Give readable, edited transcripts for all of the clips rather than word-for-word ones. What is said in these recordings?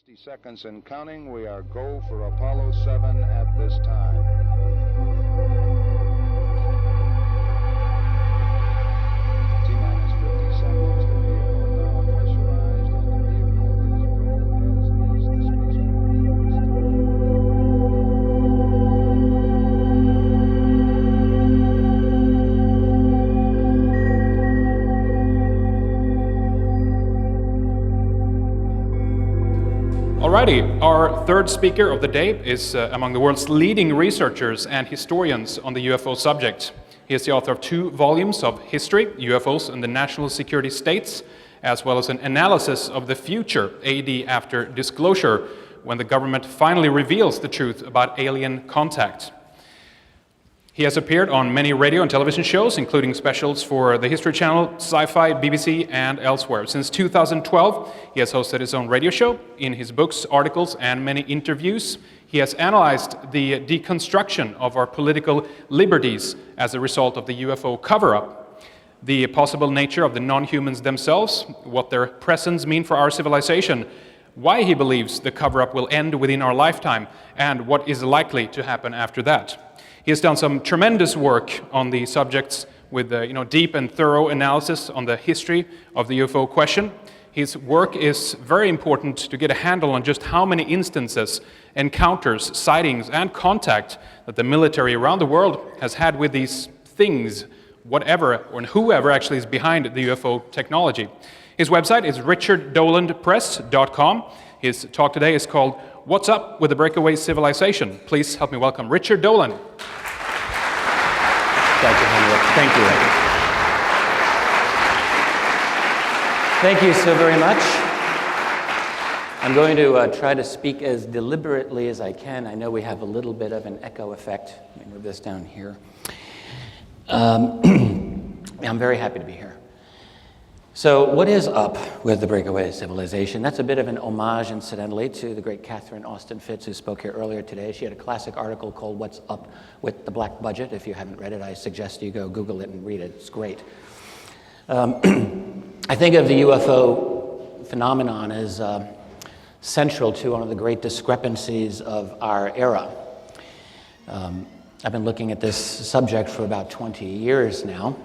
60 seconds and counting. We are go for Apollo 7 at this time. T-minus 50 seconds. The vehicle now pressurized and the vehicle is go as is the Alrighty, our third speaker of the day is among the world's leading researchers and historians on the UFO subject. He is the author of 2 volumes of History, UFOs and the National Security States, as well as an analysis of the future, AD after disclosure, when the government finally reveals the truth about alien contact. He has appeared on many radio and television shows, including specials for the History Channel, Sci-Fi, BBC, and elsewhere. Since 2012, he has hosted his own radio show. In his books, articles, and many interviews, he has analyzed the deconstruction of our political liberties as a result of the UFO cover-up, the possible nature of the non-humans themselves, what their presence mean for our civilization, why he believes the cover-up will end within our lifetime, and what is likely to happen after that. He has done some tremendous work on the subjects with deep and thorough analysis on the history of the UFO question. His work is very important to get a handle on just how many instances, encounters, sightings, and contact that the military around the world has had with these things, whatever or whoever actually is behind the UFO technology. His website is richarddolanpress.com. His talk today is called What's Up with the Breakaway Civilization? Please help me welcome Richard Dolan. Dr. Henrik, thank you. Thank you so very much. I'm going to try to speak as deliberately as I can. I know we have a little bit of an echo effect. Let me move this down here. I'm very happy to be here. So what is up with the breakaway civilization? That's a bit of an homage, incidentally, to the great Catherine Austin Fitts, who spoke here earlier today. She had a classic article called What's Up with the Black Budget. If you haven't read it, I suggest you go Google it and read it. It's great. I think of the UFO phenomenon as central to one of the great discrepancies of our era. I've been looking at this subject for about 20 years now.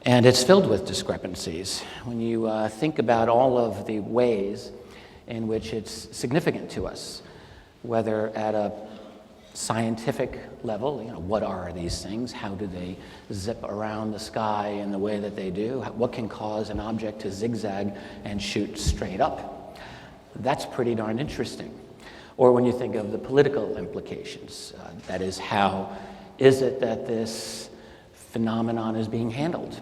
And it's filled with discrepancies. When you think about all of the ways in which it's significant to us, whether at a scientific level, what are these things? How do they zip around the sky in the way that they do? What can cause an object to zigzag and shoot straight up? That's pretty darn interesting. Or when you think of the political implications, that is, how is it that this phenomenon is being handled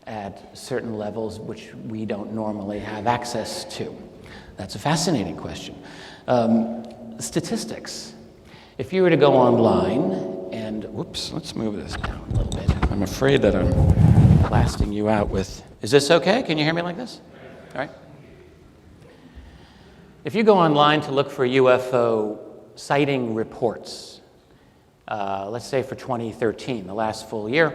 at certain levels which we don't normally have access to? That's a fascinating question. Statistics. If you were to go online and, whoops, let's move this down a little bit. I'm afraid that I'm blasting you out with, is this okay? Can you hear me like this? All right. If you go online to look for UFO sighting reports, let's say for 2013, the last full year,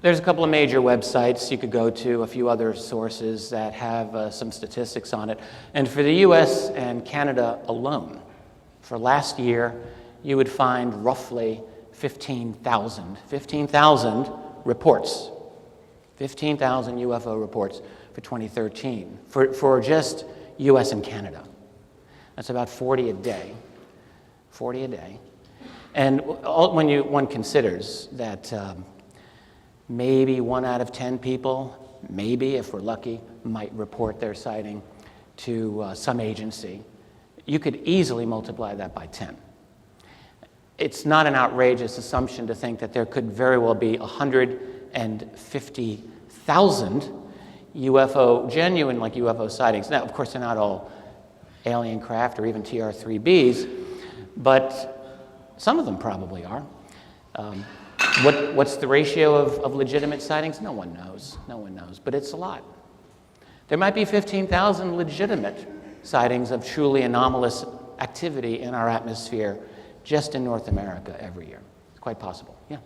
there's a couple of major websites you could go to, a few other sources that have some statistics on it. And for the US and Canada alone, for last year, you would find roughly 15,000 reports, 15,000 UFO reports for 2013, for just US and Canada. That's about 40 a day, 40 a day. And when one considers that maybe 1 out of 10 people, maybe if we're lucky, might report their sighting to some agency, you could easily multiply that by 10. It's not an outrageous assumption to think that there could very well be 150,000 genuine UFO sightings. Now, of course, they're not all alien craft or even TR-3Bs, but some of them probably are. What's the ratio of legitimate sightings? No one knows. No one knows, but it's a lot. There might be 15,000 legitimate sightings of truly anomalous activity in our atmosphere just in North America every year. It's quite possible. Yeah.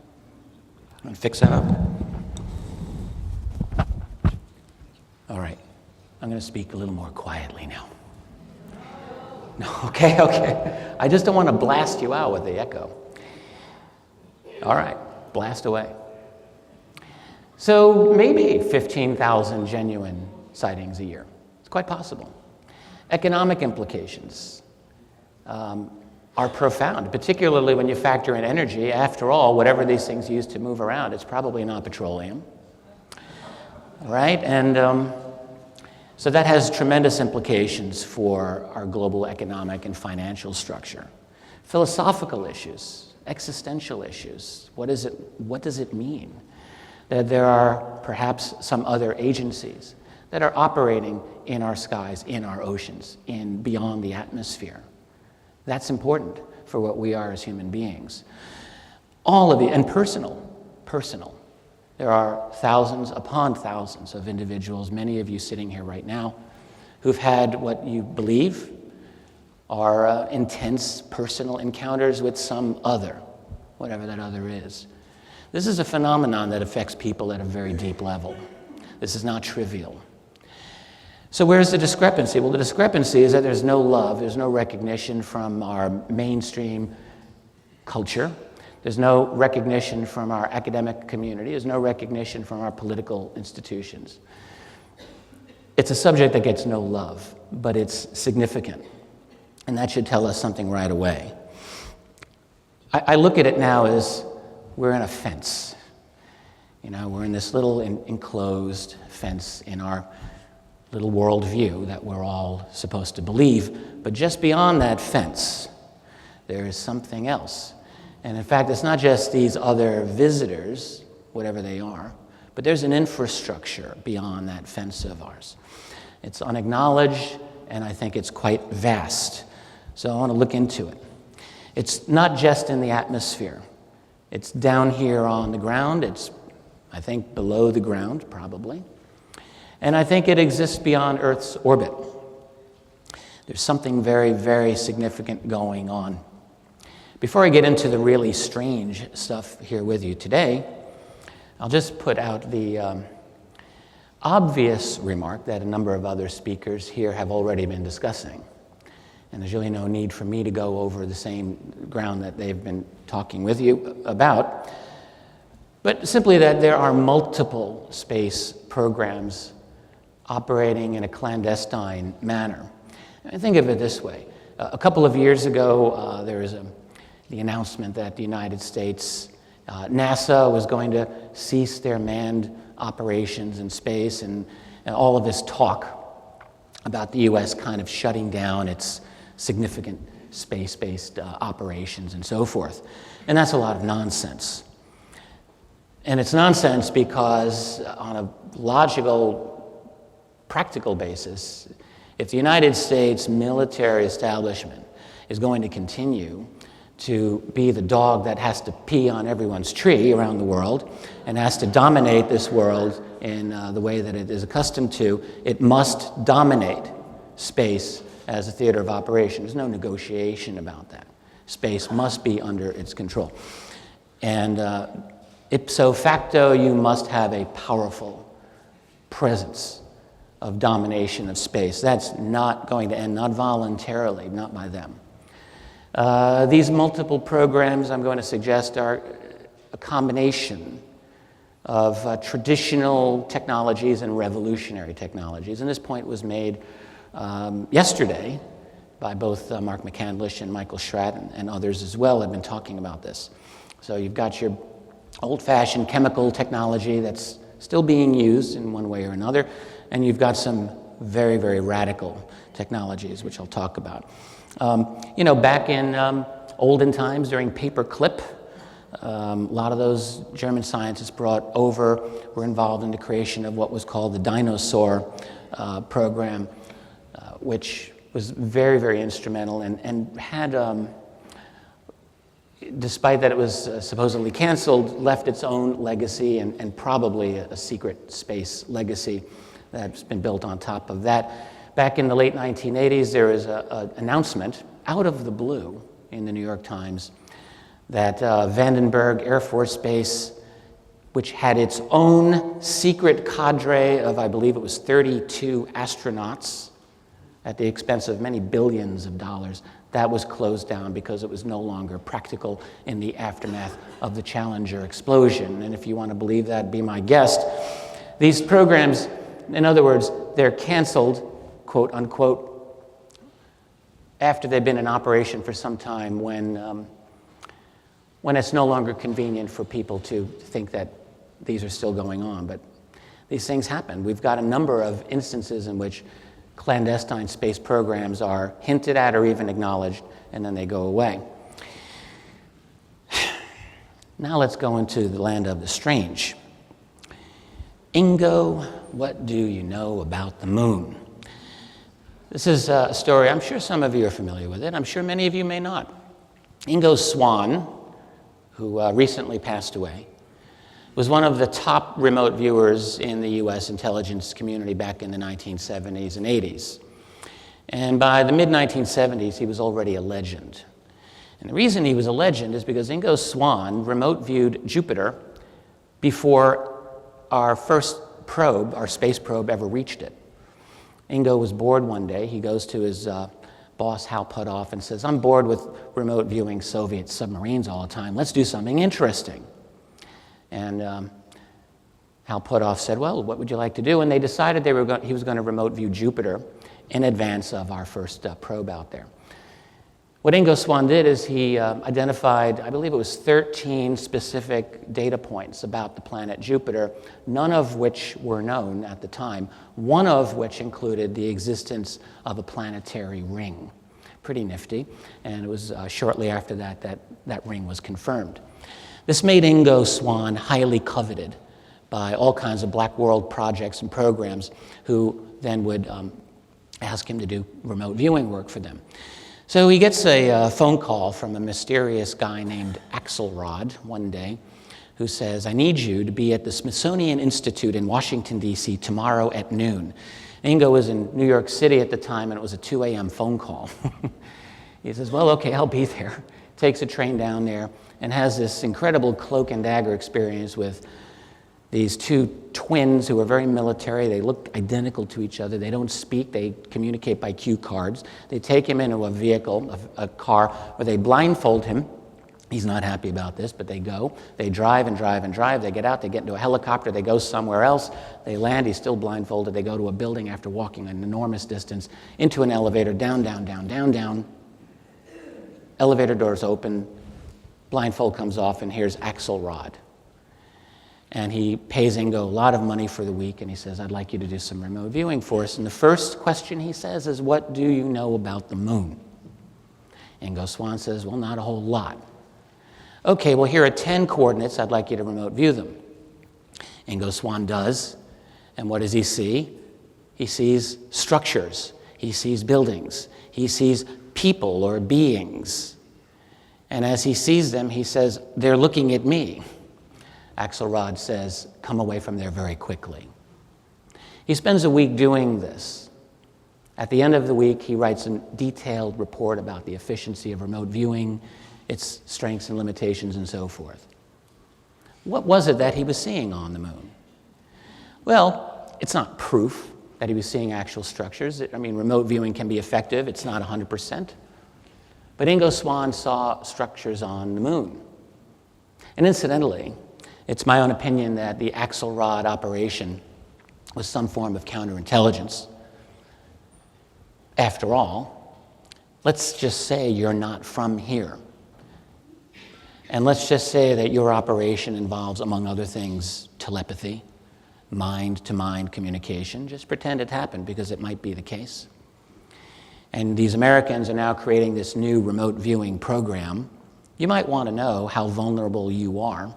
Want to fix that up? All right. I'm going to speak a little more quietly now. No, okay. I just don't want to blast you out with the echo. All right, blast away. So maybe 15,000 genuine sightings a year. It's quite possible. Economic implications are profound, particularly when you factor in energy. After all, whatever these things use to move around, it's probably not petroleum. Right? And so that has tremendous implications for our global economic and financial structure. Philosophical issues, existential issues. What does it mean that there are perhaps some other agencies that are operating in our skies, in our oceans, in beyond the atmosphere? That's important for what we are as human beings. All of it, and personal. There are thousands upon thousands of individuals, many of you sitting here right now, who've had what you believe are intense personal encounters with some other, whatever that other is. This is a phenomenon that affects people at a very deep level. This is not trivial. So where's the discrepancy? Well, the discrepancy is that there's no love, there's no recognition from our mainstream culture. There's no recognition from our academic community. There's no recognition from our political institutions. It's a subject that gets no love, but it's significant. And that should tell us something right away. I look at it now as we're in a fence. We're in this little enclosed fence in our little worldview that we're all supposed to believe. But just beyond that fence, there is something else. And in fact, it's not just these other visitors, whatever they are, but there's an infrastructure beyond that fence of ours. It's unacknowledged, and I think it's quite vast. So I want to look into it. It's not just in the atmosphere. It's down here on the ground. It's, I think, below the ground, probably. And I think it exists beyond Earth's orbit. There's something very, very significant going on. Before I get into the really strange stuff here with you today, I'll just put out the obvious remark that a number of other speakers here have already been discussing. And there's really no need for me to go over the same ground that they've been talking with you about, but simply that there are multiple space programs operating in a clandestine manner. And think of it this way. A couple of years ago, there was the announcement that the United States, NASA was going to cease their manned operations in space, and all of this talk about the U.S. kind of shutting down its significant space-based operations and so forth. And that's a lot of nonsense. And it's nonsense because on a logical, practical basis, if the United States military establishment is going to continue to be the dog that has to pee on everyone's tree around the world and has to dominate this world in the way that it is accustomed to, it must dominate space as a theater of operation. There's no negotiation about that. Space must be under its control. And ipso facto, you must have a powerful presence of domination of space. That's not going to end, not voluntarily, not by them. These multiple programs, I'm going to suggest, are a combination of traditional technologies and revolutionary technologies. And this point was made yesterday by both Mark McCandlish and Michael Schratt and others as well have been talking about this. So you've got your old-fashioned chemical technology that's still being used in one way or another, and you've got some very, very radical technologies, which I'll talk about. Back in olden times during paperclip, a lot of those German scientists brought over were involved in the creation of what was called the dinosaur program, which was very, very instrumental and had, despite that it was supposedly canceled, left its own legacy and probably a secret space legacy that's been built on top of that. Back in the late 1980s, there was an announcement out of the blue in the New York Times that Vandenberg Air Force Base which had its own secret cadre of, I believe it was 32 astronauts at the expense of many billions of dollars, that was closed down because it was no longer practical in the aftermath of the Challenger explosion. And if you want to believe that, be my guest. These programs, in other words, they're canceled, quote unquote, after they've been in operation for some time when it's no longer convenient for people to think that these are still going on. But these things happen. We've got a number of instances in which clandestine space programs are hinted at or even acknowledged, and then they go away. Now let's go into the land of the strange. Ingo, what do you know about the moon? This is a story, I'm sure some of you are familiar with it. I'm sure many of you may not. Ingo Swann, who recently passed away, was one of the top remote viewers in the U.S. intelligence community back in the 1970s and 80s. And by the mid-1970s, he was already a legend. And the reason he was a legend is because Ingo Swann remote viewed Jupiter before our first probe, our space probe, ever reached it. Ingo was bored one day. He goes to his boss, Hal Puthoff, and says, "I'm bored with remote viewing Soviet submarines all the time. Let's do something interesting." And Hal Puthoff said, "Well, what would you like to do?" And they decided he was going to remote view Jupiter in advance of our first probe out there. What Ingo Swann did is he identified, I believe it was 13 specific data points about the planet Jupiter, none of which were known at the time, one of which included the existence of a planetary ring. Pretty nifty. And it was shortly after that ring was confirmed. This made Ingo Swann highly coveted by all kinds of Black World projects and programs who then would ask him to do remote viewing work for them. So he gets a phone call from a mysterious guy named Axelrod one day who says, "I need you to be at the Smithsonian Institute in Washington, D.C. tomorrow at noon." Ingo was in New York City at the time, and it was a 2 a.m. phone call. He says, "Well, okay, I'll be there." Takes a train down there and has this incredible cloak and dagger experience with these two twins who are very military. They look identical to each other. They don't speak. They communicate by cue cards. They take him into a vehicle, a car, where they blindfold him. He's not happy about this, but they go. They drive and drive and drive. They get out. They get into a helicopter. They go somewhere else. They land. He's still blindfolded. They go to a building after walking an enormous distance, into an elevator, down, down, down, down, down. Elevator doors open. Blindfold comes off, and here's Axelrod. And he pays Ingo a lot of money for the week, and he says, "I'd like you to do some remote viewing for us." And the first question he says is, "What do you know about the moon?" Ingo Swann says, "Well, not a whole lot." "Okay, well, here are 10 coordinates. I'd like you to remote view them." Ingo Swann does, and what does he see? He sees structures. He sees buildings. He sees people or beings. And as he sees them, he says, "They're looking at me." Axelrod says, "Come away from there very quickly." He spends a week doing this. At the end of the week, he writes a detailed report about the efficiency of remote viewing, its strengths and limitations, and so forth. What was it that he was seeing on the moon? Well, it's not proof that he was seeing actual structures. I mean, remote viewing can be effective. It's not 100%. But Ingo Swann saw structures on the moon. And incidentally, it's my own opinion that the Axelrod operation was some form of counterintelligence. After all, let's just say you're not from here. And let's just say that your operation involves, among other things, telepathy, mind-to-mind communication. Just pretend it happened, because it might be the case. And these Americans are now creating this new remote viewing program. You might want to know how vulnerable you are.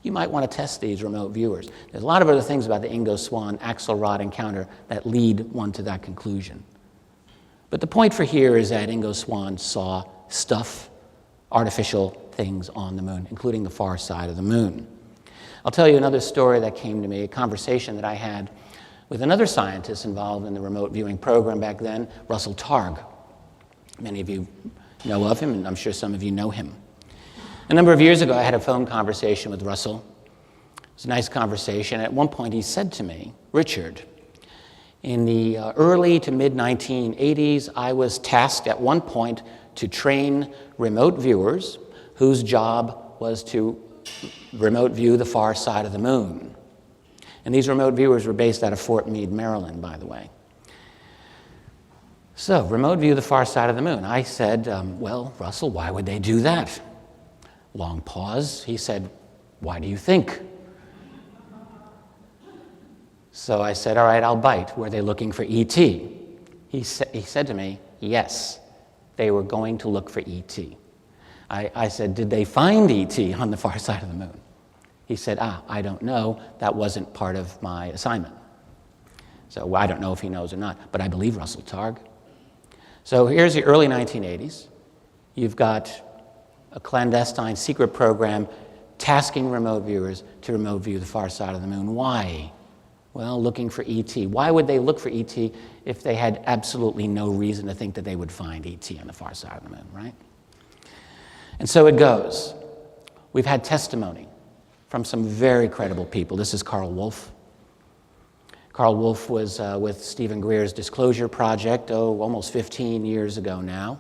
You might want to test these remote viewers. There's a lot of other things about the Ingo Swann-Axelrod encounter that lead one to that conclusion. But the point for here is that Ingo Swann saw stuff, artificial things on the moon, including the far side of the moon. I'll tell you another story that came to me, a conversation that I had with another scientist involved in the remote viewing program back then, Russell Targ. Many of you know of him, and I'm sure some of you know him. A number of years ago, I had a phone conversation with Russell was a nice conversation. At one point he said to me, "Richard, in the early to mid-1980s, I was tasked at one point to train remote viewers whose job was to remote view the far side of the moon." And these remote viewers were based out of Fort Meade, Maryland, by the way. So, remote view the far side of the moon. I said, well, Russell, why would they do that? Long pause. He said, "Why do you think?" So I said, "All right, I'll bite. Were they looking for E.T.?" He said to me, "Yes, they were going to look for E.T." I said, "Did they find E.T. on the far side of the moon?" He said, "I don't know. That wasn't part of my assignment." So I don't know if he knows or not, but I believe Russell Targ. So here's the early 1980s. You've got a clandestine secret program tasking remote viewers to remote view the far side of the moon. Why? Well, looking for E.T. Why would they look for E.T. if they had absolutely no reason to think that they would find E.T. on the far side of the moon, right? And so it goes. We've had testimony from some very credible people. This is Carl Wolf. Carl Wolf was with Stephen Greer's Disclosure Project, almost 15 years ago now.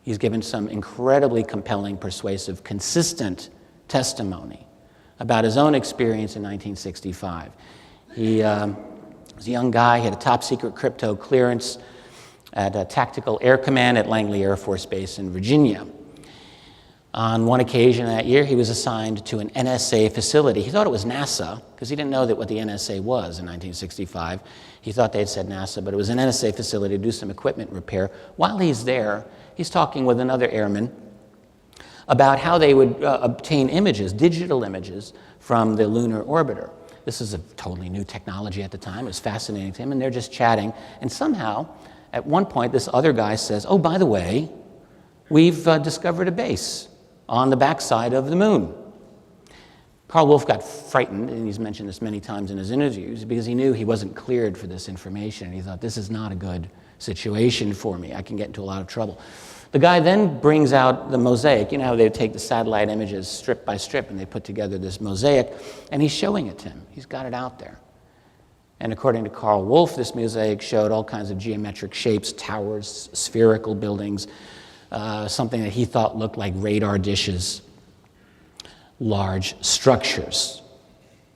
He's given some incredibly compelling, persuasive, consistent testimony about his own experience in 1965. He was a young guy, he had a top-secret crypto clearance at a Tactical Air Command at Langley Air Force Base in Virginia. On one occasion that year, he was assigned to an NSA facility. He thought it was NASA, because he didn't know what the NSA was in 1965. He thought they had said NASA, but it was an NSA facility to do some equipment repair. While he's there, he's talking with another airman about how they would obtain images, digital images, from the lunar orbiter. This is a totally new technology at the time. It was fascinating to him, and they're just chatting. And somehow, at one point, this other guy says, "Oh, by the way, we've discovered a base on the backside of the moon." Carl Wolf got frightened, and he's mentioned this many times in his interviews, because he knew he wasn't cleared for this information, and he thought, this is not a good situation for me. I can get into a lot of trouble. The guy then brings out the mosaic. You know how they take the satellite images strip by strip, and they put together this mosaic, and he's showing it to him. He's got it out there. And according to Carl Wolf, this mosaic showed all kinds of geometric shapes, towers, spherical buildings, something that he thought looked like radar dishes, large structures.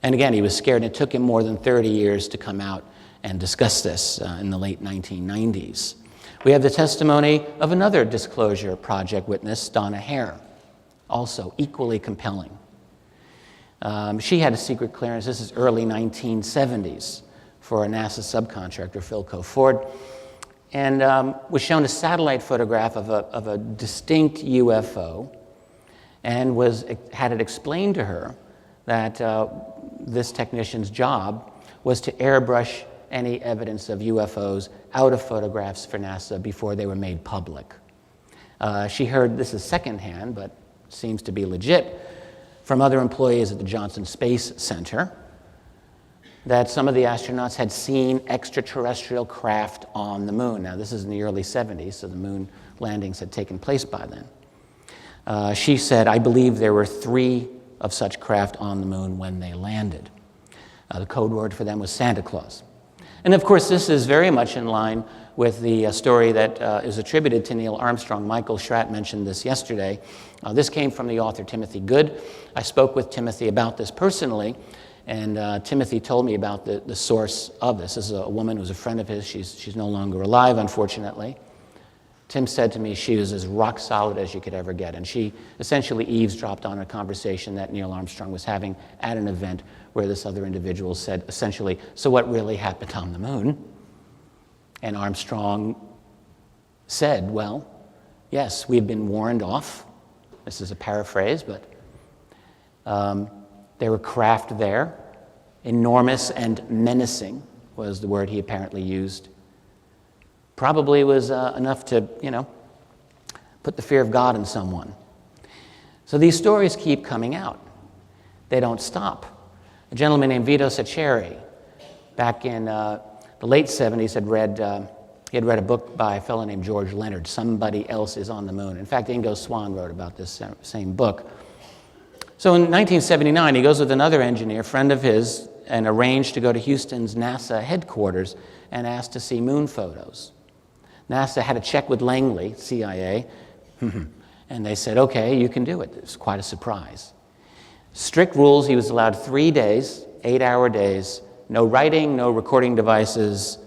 And again, he was scared, and it took him more than 30 years to come out and discuss this in the late 1990s. We have the testimony of another Disclosure Project witness, Donna Hare, also equally compelling. She had a secret clearance, this is early 1970s, for a NASA subcontractor, Philco Ford, and was shown a satellite photograph of a distinct UFO, and had it explained to her that this technician's job was to airbrush any evidence of UFOs out of photographs for NASA before they were made public. She heard, this is secondhand, but seems to be legit, from other employees at the Johnson Space Center, that some of the astronauts had seen extraterrestrial craft on the moon. Now, this is in the early 70s, so the moon landings had taken place by then. She said, "I believe there were 3 of such craft on the moon when they landed." The code word for them was Santa Claus. And of course, this is very much in line with the story that is attributed to Neil Armstrong. Michael Schratt mentioned this yesterday. This came from the author Timothy Good. I spoke with Timothy about this personally, and Timothy told me about the source of this. This is a woman who's a friend of his. She's no longer alive, unfortunately. Tim said to me she was as rock solid as you could ever get, and she essentially eavesdropped on a conversation that Neil Armstrong was having at an event where this other individual said essentially, "So what really happened on the moon?" And Armstrong said, "Well, yes, we've been warned off." This is a paraphrase, but there were craft there. Enormous and menacing was the word he apparently used. Probably was enough to, put the fear of God in someone. So these stories keep coming out. They don't stop. A gentleman named Vito Saccheri, back in the late 70s, had read a book by a fellow named George Leonard, Somebody Else is on the Moon. In fact, Ingo Swann wrote about this same book. So in 1979, he goes with another engineer, friend of his, and arranged to go to Houston's NASA headquarters and asked to see moon photos. NASA had a check with Langley, CIA, and they said, okay, you can do it. It was quite a surprise. Strict rules, he was allowed 3 days, 8-hour days, no writing, no recording devices,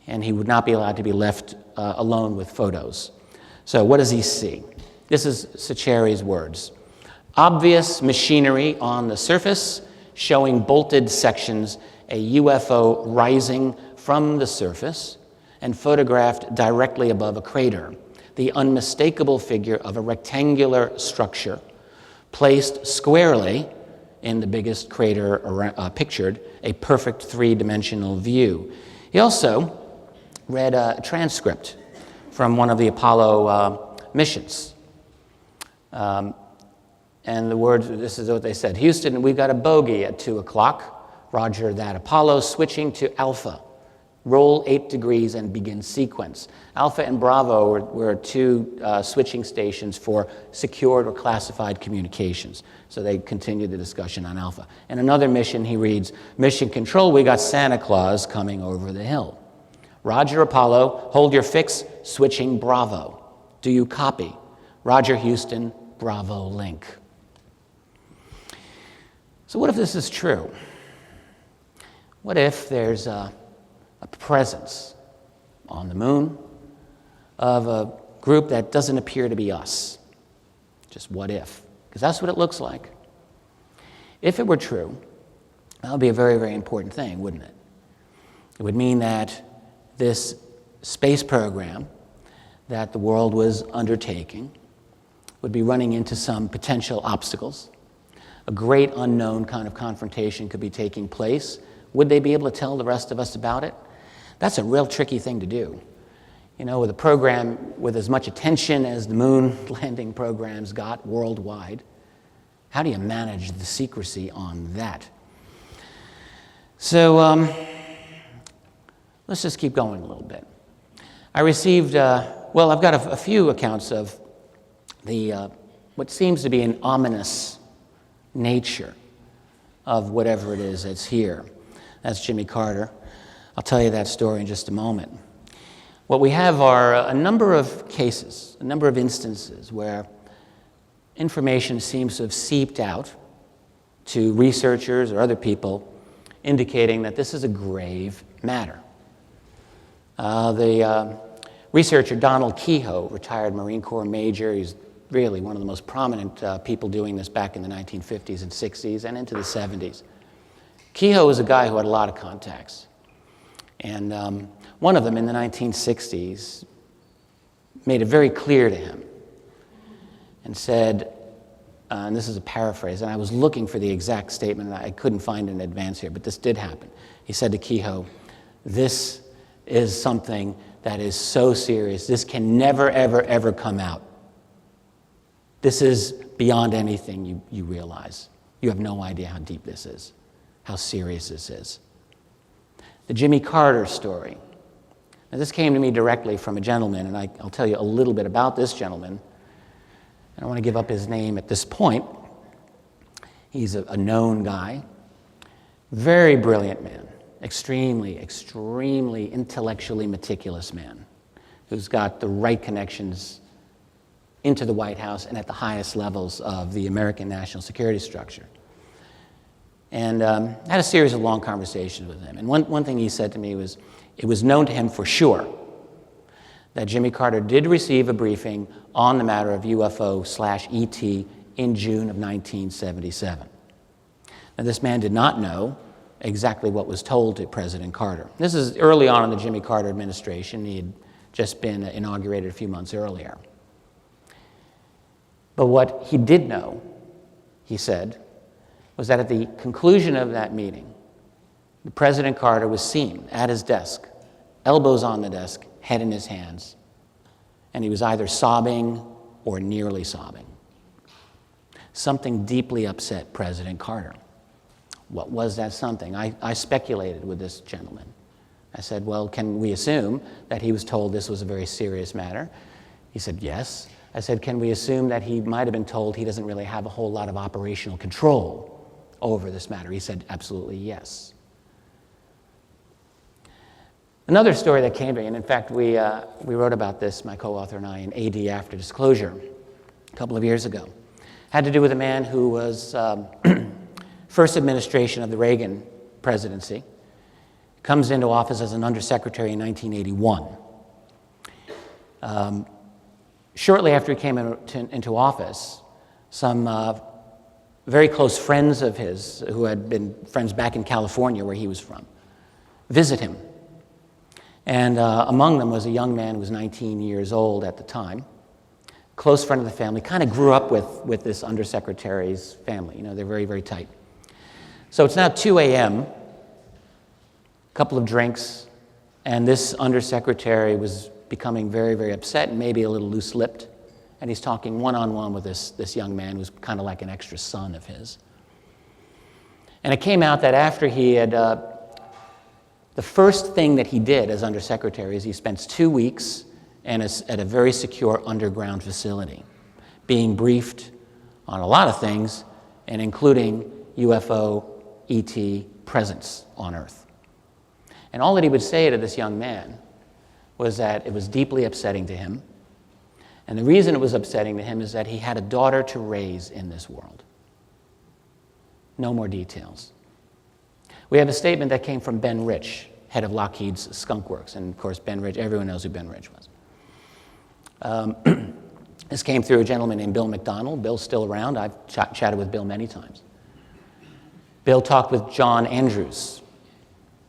and he would not be allowed to be left alone with photos. So what does he see? This is Sacheri's words. Obvious machinery on the surface showing bolted sections, a UFO rising from the surface and photographed directly above a crater. The unmistakable figure of a rectangular structure placed squarely in the biggest crater pictured, a perfect three-dimensional view. He also read a transcript from one of the Apollo missions. And the words, this is what they said. Houston, we've got a bogey at 2 o'clock. Roger that. Apollo switching to Alpha. Roll 8 degrees and begin sequence. Alpha and Bravo were two switching stations for secured or classified communications. So they continued the discussion on Alpha. And another mission, he reads, Mission Control, we got Santa Claus coming over the hill. Roger, Apollo, hold your fix, switching Bravo. Do you copy? Roger, Houston, Bravo link. So what if this is true? What if there's a presence on the moon of a group that doesn't appear to be us? Just what if? Because that's what it looks like. If it were true, that would be a very, very important thing, wouldn't it? It would mean that this space program that the world was undertaking would be running into some potential obstacles. A great unknown kind of confrontation could be taking place. Would they be able to tell the rest of us about it? That's a real tricky thing to do. You know, with a program with as much attention as the moon landing programs got worldwide, how do you manage the secrecy on that? So let's just keep going a little bit. I received, I've got a few accounts of the what seems to be an ominous nature of whatever it is that's here. That's Jimmy Carter. I'll tell you that story in just a moment. What we have are a number of cases, a number of instances where information seems to have seeped out to researchers or other people indicating that this is a grave matter. The researcher Donald Kehoe, retired Marine Corps major, he's really one of the most prominent people doing this back in the 1950s and 60s and into the 70s. Kehoe was a guy who had a lot of contacts. And one of them in the 1960s made it very clear to him and said, and this is a paraphrase, and I was looking for the exact statement, and I couldn't find it in advance here, but this did happen. He said to Kehoe, this is something that is so serious, this can never, ever, ever come out. This is beyond anything you realize. You have no idea how deep this is, how serious this is. The Jimmy Carter story. Now, this came to me directly from a gentleman, and I'll tell you a little bit about this gentleman. I don't want to give up his name at this point. He's a known guy, very brilliant man, extremely, extremely intellectually meticulous man who's got the right connections into the White House and at the highest levels of the American national security structure. And I had a series of long conversations with him. And one thing he said to me was, it was known to him for sure that Jimmy Carter did receive a briefing on the matter of UFO/ET in June of 1977. Now, this man did not know exactly what was told to President Carter. This is early on in the Jimmy Carter administration. He had just been inaugurated a few months earlier. But what he did know, he said, was that at the conclusion of that meeting, President Carter was seen at his desk, elbows on the desk, head in his hands, and he was either sobbing or nearly sobbing. Something deeply upset President Carter. What was that something? I speculated with this gentleman. I said, well, can we assume that he was told this was a very serious matter? He said, yes. I said, can we assume that he might have been told he doesn't really have a whole lot of operational control over this matter? He said, absolutely yes. Another story that came to me, and in fact we wrote about this, my co-author and I, in AD After Disclosure a couple of years ago, had to do with a man who was first administration of the Reagan presidency, comes into office as an undersecretary in 1981. Shortly after he came into office, some very close friends of his, who had been friends back in California where he was from, visit him. And among them was a young man who was 19 years old at the time, close friend of the family, kind of grew up with this undersecretary's family. You know, they're very, very tight. So it's now 2 a.m., a couple of drinks, and this undersecretary was becoming very, very upset and maybe a little loose-lipped. And he's talking one-on-one with this young man who's kind of like an extra son of his. And it came out that after he had, the first thing that he did as undersecretary is he spent 2 weeks at a very secure underground facility, being briefed on a lot of things, and including UFO ET presence on Earth. And all that he would say to this young man was that it was deeply upsetting to him. And the reason it was upsetting to him is that he had a daughter to raise in this world. No more details. We have a statement that came from Ben Rich, head of Lockheed's Skunk Works. And of course, Ben Rich, everyone knows who Ben Rich was. This came through a gentleman named Bill McDonald. Bill's still around. I've chatted with Bill many times. Bill talked with John Andrews,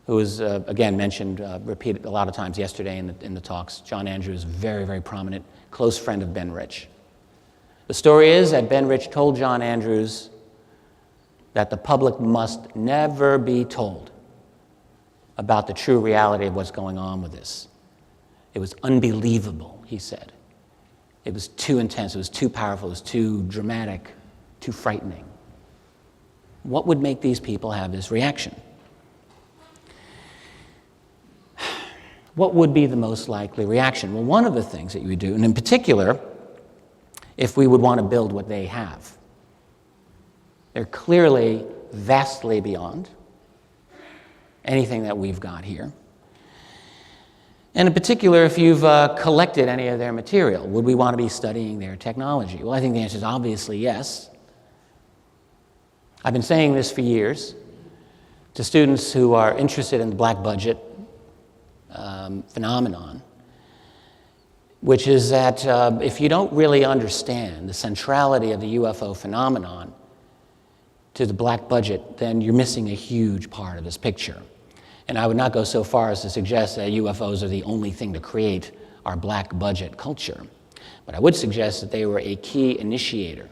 who was, again, mentioned, repeated a lot of times yesterday in the talks. John Andrews, very, very prominent, close friend of Ben Rich. The story is that Ben Rich told John Andrews that the public must never be told about the true reality of what's going on with this. It was unbelievable, he said. It was too intense, it was too powerful, it was too dramatic, too frightening. What would make these people have this reaction? What would be the most likely reaction? Well, one of the things that you would do, and in particular, if we would want to build what they have, they're clearly vastly beyond anything that we've got here. And in particular, if you've collected any of their material, would we want to be studying their technology? Well, I think the answer is obviously yes. I've been saying this for years to students who are interested in the black budget phenomenon, which is that if you don't really understand the centrality of the UFO phenomenon to the black budget, then you're missing a huge part of this picture. And I would not go so far as to suggest that UFOs are the only thing to create our black budget culture. But I would suggest that they were a key initiator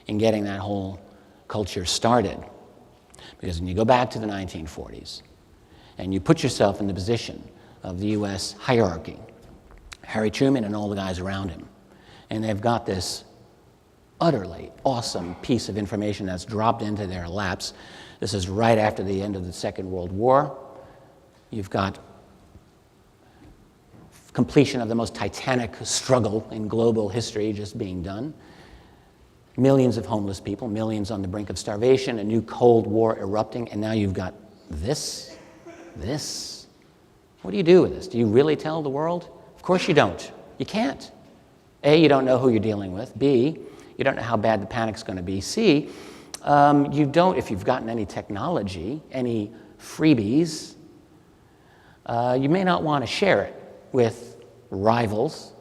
in getting that whole culture started. Because when you go back to the 1940s and you put yourself in the position of the U.S. hierarchy, Harry Truman and all the guys around him, and they've got this utterly awesome piece of information that's dropped into their laps. This is right after the end of the Second World War. You've got completion of the most titanic struggle in global history just being done. Millions of homeless people, millions on the brink of starvation, a new Cold War erupting, and now you've got this. What do you do with this? Do you really tell the world? Of course you don't. You can't. A, you don't know who you're dealing with. B, you don't know how bad the panic's going to be. C, you don't, if you've gotten any technology, any freebies, you may not want to share it with rivals,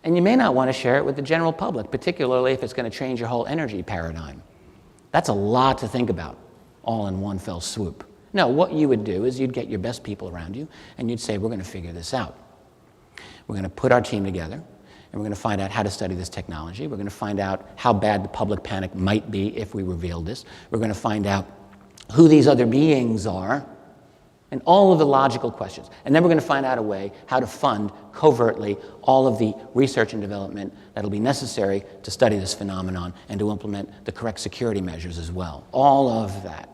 and you may not want to share it with the general public, particularly if it's going to change your whole energy paradigm. That's a lot to think about, all in one fell swoop. No, what you would do is you'd get your best people around you, and you'd say, we're going to figure this out. We're going to put our team together, and we're going to find out how to study this technology. We're going to find out how bad the public panic might be if we revealed this. We're going to find out who these other beings are, and all of the logical questions. And then we're going to find out a way how to fund covertly all of the research and development that will be necessary to study this phenomenon and to implement the correct security measures as well. All of that.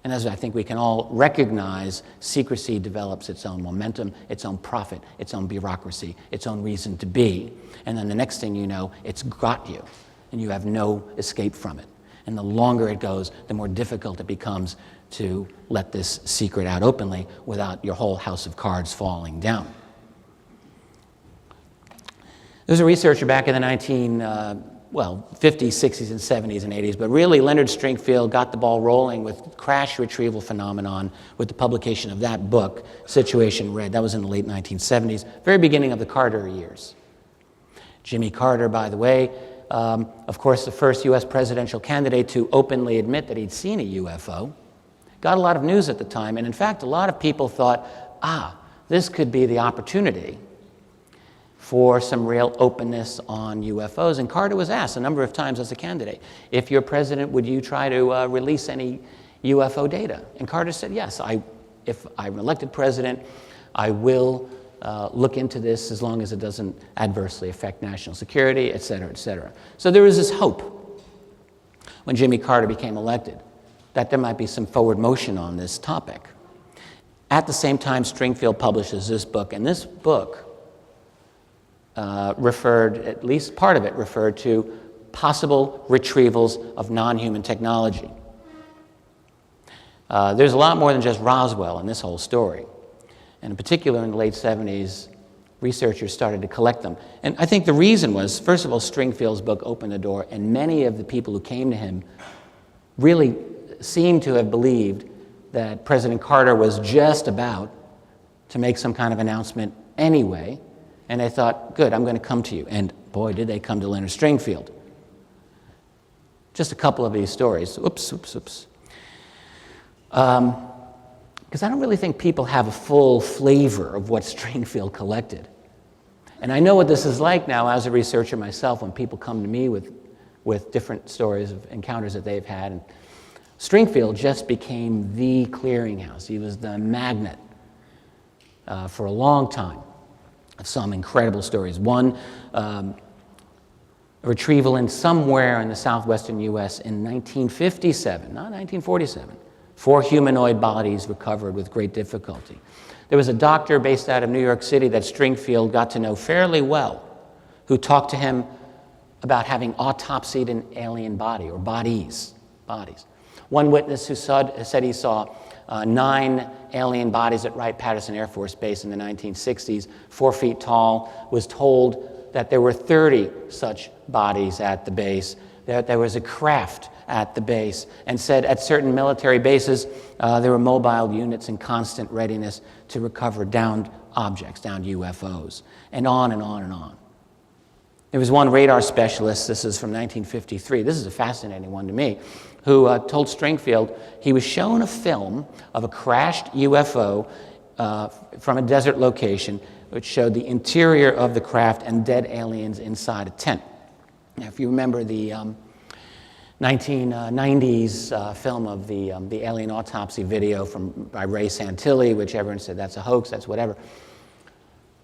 And as I think we can all recognize, secrecy develops its own momentum, its own profit, its own bureaucracy, its own reason to be. And then the next thing you know, it's got you, and you have no escape from it. And the longer it goes, the more difficult it becomes to let this secret out openly without your whole house of cards falling down. There was a researcher back in the 50s, 60s, and 70s and 80s, but really Leonard Stringfield got the ball rolling with crash retrieval phenomenon with the publication of that book, Situation Red. That was in the late 1970s, very beginning of the Carter years. Jimmy Carter, by the way, of course, the first U.S. presidential candidate to openly admit that he'd seen a UFO, got a lot of news at the time, and in fact, a lot of people thought, this could be the opportunity for some real openness on UFOs. And Carter was asked a number of times as a candidate, if you're president, would you try to release any UFO data? And Carter said, yes, if I'm elected president, I will look into this as long as it doesn't adversely affect national security, et cetera, et cetera. So there was this hope when Jimmy Carter became elected that there might be some forward motion on this topic. At the same time, Stringfield publishes this book, and this book referred, at least part of it, referred to possible retrievals of non-human technology. There's a lot more than just Roswell in this whole story. And in particular, in the late 70s, researchers started to collect them. And I think the reason was, first of all, Stringfield's book opened the door, and many of the people who came to him really seemed to have believed that President Carter was just about to make some kind of announcement anyway, and they thought, good, I'm going to come to you. And boy, did they come to Leonard Stringfield. Just a couple of these stories. Because I don't really think people have a full flavor of what Stringfield collected. And I know what this is like now as a researcher myself when people come to me with different stories of encounters that they've had. And Stringfield just became the clearinghouse. He was the magnet for a long time of some incredible stories. One, a retrieval in somewhere in the southwestern U.S. in 1957, not 1947. 4 humanoid bodies recovered with great difficulty. There was a doctor based out of New York City that Stringfield got to know fairly well, who talked to him about having autopsied an alien body, or bodies. One witness who said he saw 9 alien bodies at Wright-Patterson Air Force Base in the 1960s, 4 feet tall, was told that there were 30 such bodies at the base, that there was a craft at the base, and said at certain military bases there were mobile units in constant readiness to recover downed objects, downed UFOs, and on and on and on. There was one radar specialist, this is from 1953, this is a fascinating one to me, who told Stringfield he was shown a film of a crashed UFO from a desert location which showed the interior of the craft and dead aliens inside a tent. Now, if you remember the 1990s film of the alien autopsy video by Ray Santilli, which everyone said that's a hoax, that's whatever.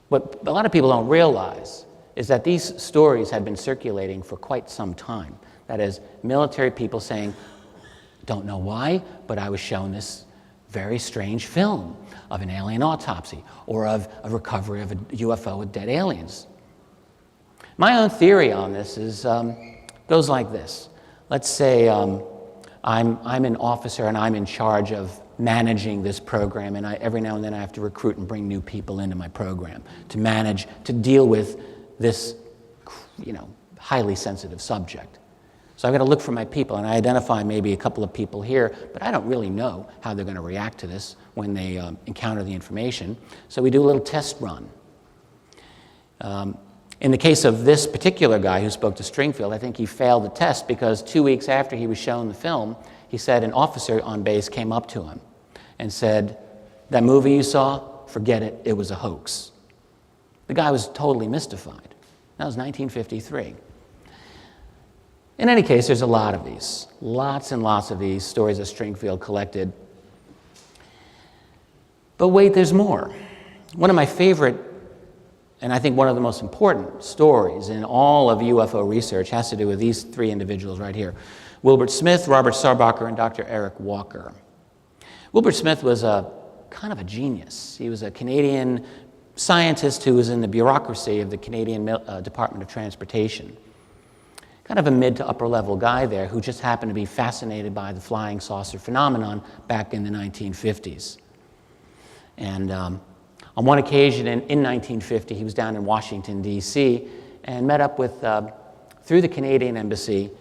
What a lot of people don't realize is that these stories had been circulating for quite some time. That is, military people saying, don't know why, but I was shown this very strange film of an alien autopsy or of a recovery of a UFO with dead aliens. My own theory on this goes like this. Let's say I'm an officer and I'm in charge of managing this program, and every now and then I have to recruit and bring new people into my program to manage, to deal with this, highly sensitive subject. So I've got to look for my people, and I identify maybe a couple of people here, but I don't really know how they're going to react to this when they encounter the information. So we do a little test run. In the case of this particular guy who spoke to Stringfield, I think he failed the test because 2 weeks after he was shown the film, he said an officer on base came up to him and said, "That movie you saw, forget it, it was a hoax." The guy was totally mystified. That was 1953. In any case, there's a lot of these, lots and lots of these stories that Stringfield collected. But wait, there's more. One of my favorite, and I think one of the most important stories in all of UFO research has to do with these 3 individuals right here. Wilbert Smith, Robert Sarbacher, and Dr. Eric Walker. Wilbur Smith was a kind of a genius. He was a Canadian scientist who was in the bureaucracy of the Canadian Department of Transportation. Kind of a mid to upper level guy there who just happened to be fascinated by the flying saucer phenomenon back in the 1950s. And on one occasion in 1950, he was down in Washington, D.C., and met up with, through the Canadian Embassy,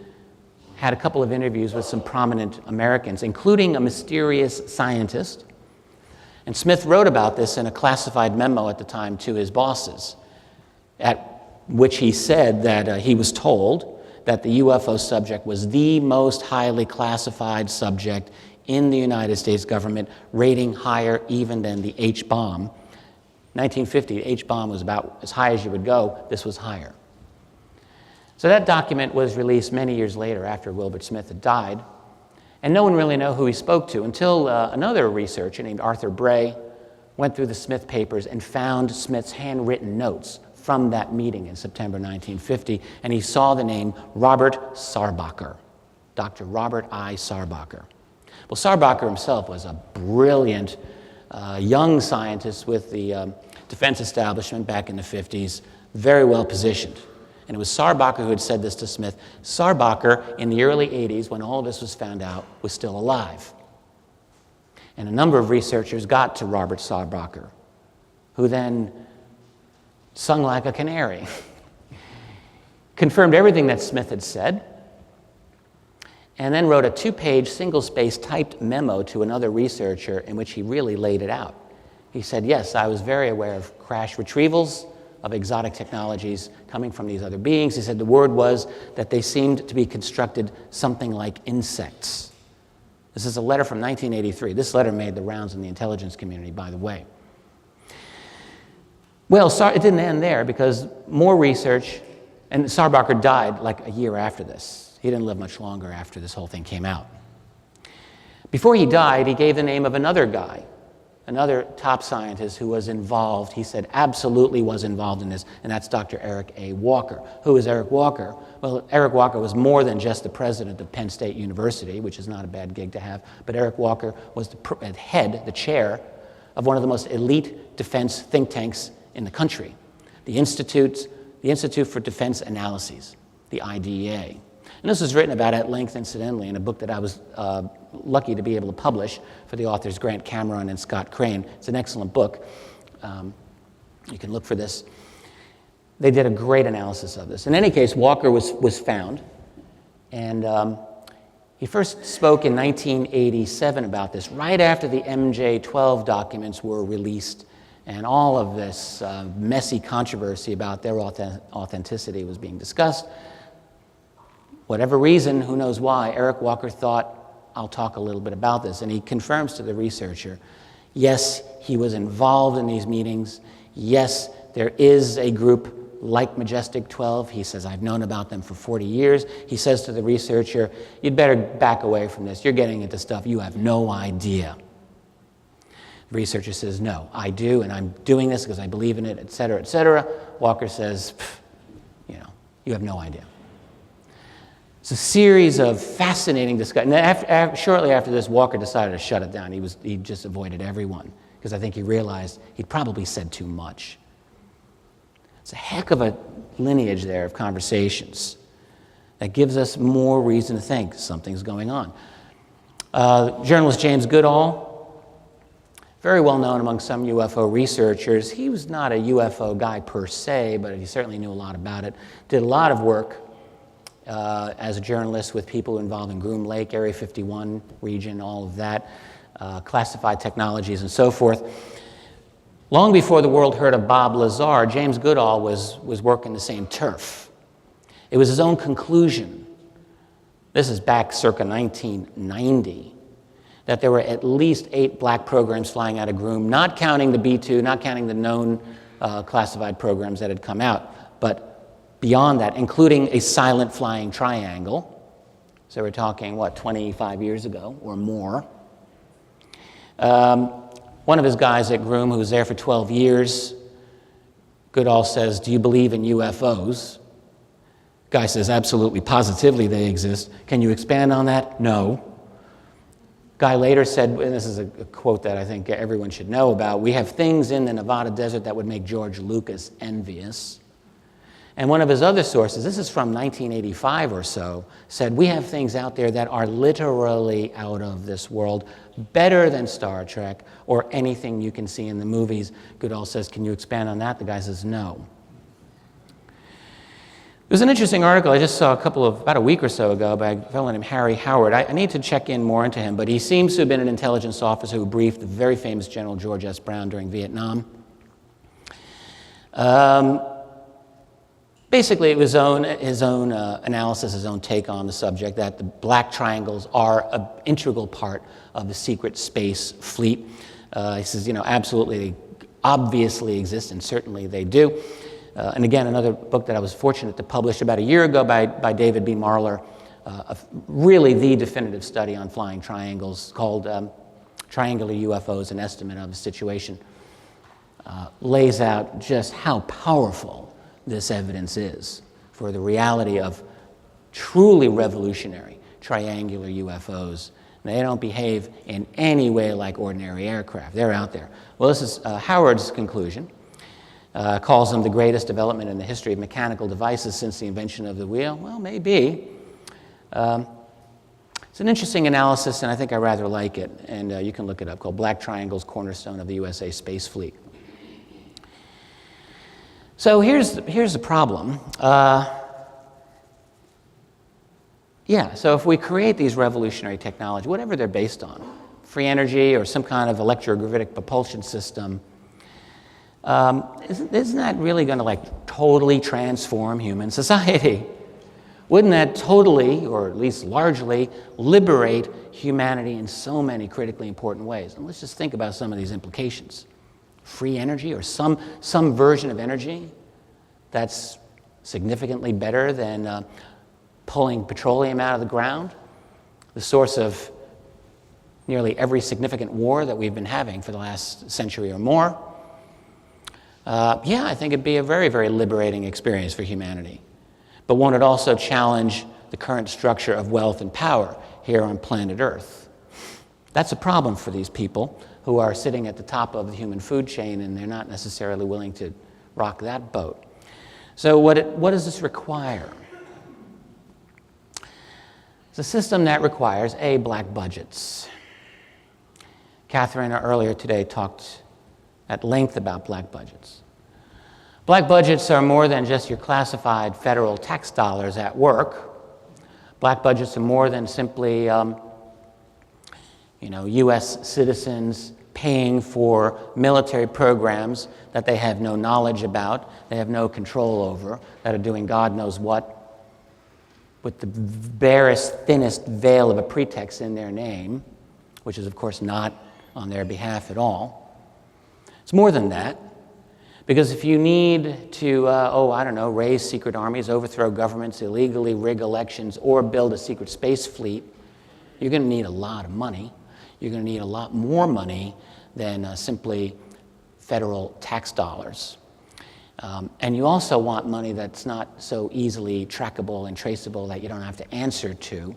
had a couple of interviews with some prominent Americans, including a mysterious scientist. And Smith wrote about this in a classified memo at the time to his bosses, at which he said that he was told that the UFO subject was the most highly classified subject in the United States government, rating higher even than the H-bomb. 1950, the H-bomb was about as high as you would go. This was higher. So that document was released many years later after Wilbur Smith had died, and no one really knew who he spoke to until another researcher named Arthur Bray went through the Smith papers and found Smith's handwritten notes from that meeting in September 1950, and he saw the name Robert Sarbacher, Dr. Robert I. Sarbacher. Well, Sarbacher himself was a brilliant young scientist with the defense establishment back in the 50s, very well positioned. And it was Sarbacher who had said this to Smith. Sarbacher, in the early 80s, when all of this was found out, was still alive. And a number of researchers got to Robert Sarbacher, who then sung like a canary, confirmed everything that Smith had said, and then wrote a 2-page, single-space typed memo to another researcher in which he really laid it out. He said, yes, I was very aware of crash retrievals, of exotic technologies coming from these other beings. He said the word was that they seemed to be constructed something like insects. This is a letter from 1983. This letter made the rounds in the intelligence community, by the way. Well, it didn't end there because more research, and Sarbacher died like a year after this. He didn't live much longer after this whole thing came out. Before he died, he gave the name of another guy, another top scientist who was involved, he said absolutely was involved in this, and that's Dr. Eric A. Walker. Who is Eric Walker? Well, Eric Walker was more than just the president of Penn State University, which is not a bad gig to have, but Eric Walker was the head, the chair, of one of the most elite defense think tanks in the country, the Institute for Defense Analyses, the IDEA. And this was written about at length, incidentally, in a book that I was lucky to be able to publish for the authors Grant Cameron and Scott Crane. It's an excellent book. You can look for this. They did a great analysis of this. In any case, Walker was found, and he first spoke in 1987 about this, right after the MJ-12 documents were released, and all of this messy controversy about their authenticity was being discussed. Whatever reason, who knows why, Eric Walker thought, I'll talk a little bit about this. And he confirms to the researcher, yes, he was involved in these meetings. Yes, there is a group like Majestic 12. He says, I've known about them for 40 years. He says to the researcher, you'd better back away from this. You're getting into stuff you have no idea. The researcher says, no, I do, and I'm doing this because I believe in it, et cetera, et cetera. Walker says, you have no idea. It's a series of fascinating discussions. Shortly after this, Walker decided to shut it down. He just avoided everyone because I think he realized he'd probably said too much. It's a heck of a lineage there of conversations that gives us more reason to think something's going on. Journalist James Goodall, very well known among some UFO researchers. He was not a UFO guy per se, but he certainly knew a lot about it. Did a lot of work as a journalist with people involved in Groom Lake, Area 51 region, all of that, classified technologies and so forth. Long before the world heard of Bob Lazar, James Goodall was working the same turf. It was his own conclusion, this is back circa 1990, that there were at least 8 black programs flying out of Groom, not counting the B-2, not counting the known classified programs that had come out, but beyond that, including a silent flying triangle. So we're talking, 25 years ago or more. One of his guys at Groom, who was there for 12 years, Goodall says, do you believe in UFOs? Guy says, absolutely, positively they exist. Can you expand on that? No. Guy later said, and this is a quote that I think everyone should know about, "We have things in the Nevada desert that would make George Lucas envious." And one of his other sources, this is from 1985 or so, said, "We have things out there that are literally out of this world, better than Star Trek or anything you can see in the movies." Goodall says, "Can you expand on that?" The guy says, "No." There's an interesting article I just saw about a week or so ago by a fellow named Harry Howard. I need to check in more into him, but he seems to have been an intelligence officer who briefed the very famous General George S. Brown during Vietnam. Basically, it was his own analysis, his own take on the subject, that the black triangles are an integral part of the secret space fleet. He says, absolutely, they obviously exist, and certainly they do. And again, another book that I was fortunate to publish about a year ago by David B. Marler, really the definitive study on flying triangles, called Triangular UFOs, An Estimate of the Situation, lays out just how powerful this evidence is for the reality of truly revolutionary triangular UFOs. They don't behave in any way like ordinary aircraft. They're out there. Well, this is Howard's conclusion. Calls them the greatest development in the history of mechanical devices since the invention of the wheel. Well, maybe. It's an interesting analysis, and I think I rather like it. And you can look it up, called Black Triangles, Cornerstone of the USA Space Fleet. So here's the problem. So if we create these revolutionary technology, whatever they're based on, free energy or some kind of electrogravitic propulsion system, isn't that really going to totally transform human society? Wouldn't that totally, or at least largely, liberate humanity in so many critically important ways? And let's just think about some of these implications. Free energy, or some version of energy that's significantly better than pulling petroleum out of the ground, the source of nearly every significant war that we've been having for the last century or more. I think it'd be a very, very liberating experience for humanity. But won't it also challenge the current structure of wealth and power here on planet Earth? That's a problem for these people who are sitting at the top of the human food chain, and they're not necessarily willing to rock that boat. So what does this require? It's a system that requires, A, black budgets. Catherine earlier today talked at length about black budgets. Black budgets are more than just your classified federal tax dollars at work. Black budgets are more than simply, U.S. citizens paying for military programs that they have no knowledge about, they have no control over, that are doing God knows what, with the barest, thinnest veil of a pretext in their name, which is, of course, not on their behalf at all. It's more than that, because if you need to, raise secret armies, overthrow governments, illegally rig elections, or build a secret space fleet, you're going to need a lot of money. You're going to need a lot more money than simply federal tax dollars. And you also want money that's not so easily trackable and traceable that you don't have to answer to.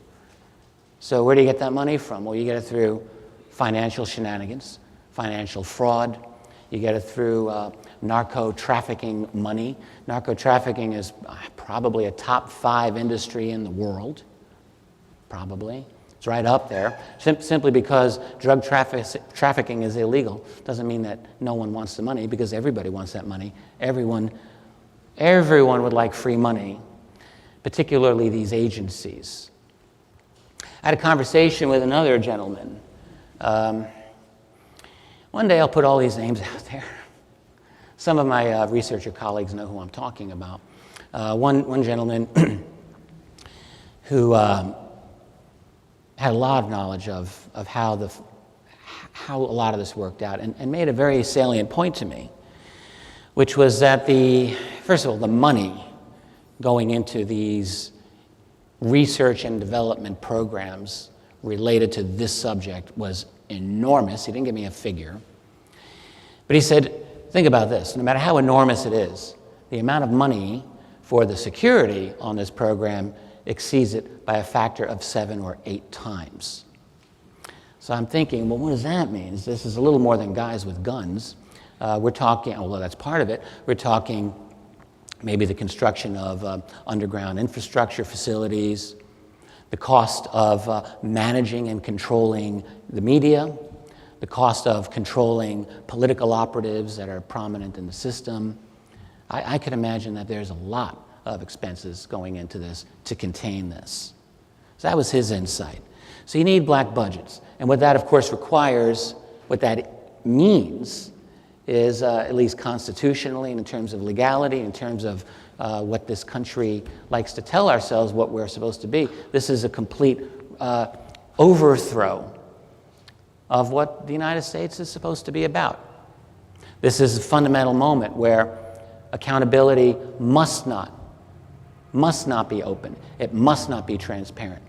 So where do you get that money from? Well, you get it through financial shenanigans, financial fraud. You get it through narco-trafficking money. Narco-trafficking is probably a top 5 industry in the world, probably. It's right up there. Simply because drug trafficking is illegal doesn't mean that no one wants the money, because everybody wants that money. Everyone would like free money, particularly these agencies. I had a conversation with another gentleman. One day I'll put all these names out there. Some of my researcher colleagues know who I'm talking about. One gentleman who had a lot of knowledge of how a lot of this worked out, and made a very salient point to me, which was that first of all, the money going into these research and development programs related to this subject was enormous. He didn't give me a figure. But he said, think about this, no matter how enormous it is, the amount of money for the security on this program exceeds it by a factor of 7 or 8 times. So I'm thinking, well, what does that mean? This is a little more than guys with guns. We're talking, although that's part of it, we're talking maybe the construction of underground infrastructure facilities, the cost of managing and controlling the media, the cost of controlling political operatives that are prominent in the system. I could imagine that there's a lot of expenses going into this to contain this. So that was his insight. So you need black budgets. And what that, of course, requires, what that means, is at least constitutionally, in terms of legality, in terms of what this country likes to tell ourselves what we're supposed to be, this is a complete overthrow of what the United States is supposed to be about. This is a fundamental moment where accountability must not be open. It must not be transparent.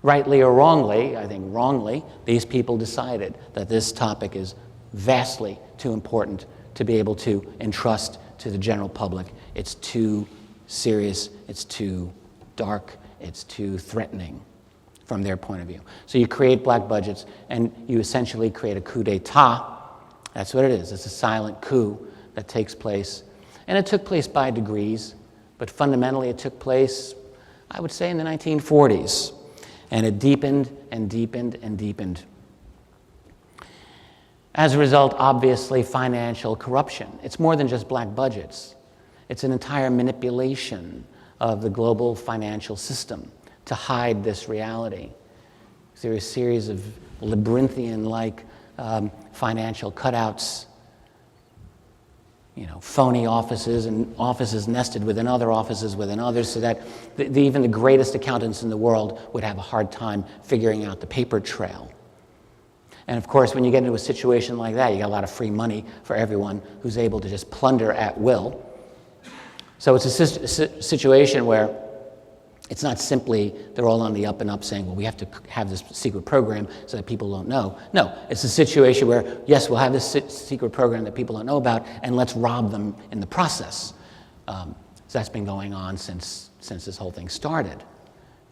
Rightly or wrongly, I think wrongly, these people decided that this topic is vastly too important to be able to entrust to the general public. It's too serious, it's too dark, it's too threatening from their point of view. So you create black budgets and you essentially create a coup d'etat. That's what it is. It's a silent coup that takes place. And it took place by degrees, but fundamentally it took place, I would say, in the 1940s. And it deepened and deepened and deepened. As a result, obviously, financial corruption. It's more than just black budgets. It's an entire manipulation of the global financial system to hide this reality. There are a series of labyrinthian-like financial cutouts, phony offices and offices nested within other offices within others, so that even the greatest accountants in the world would have a hard time figuring out the paper trail. And of course, when you get into a situation like that, you got a lot of free money for everyone who's able to just plunder at will. So it's a situation where it's not simply they're all on the up and up saying, well, we have to have this secret program so that people don't know. No, it's a situation where, yes, we'll have this secret program that people don't know about, and let's rob them in the process. So that's been going on since this whole thing started.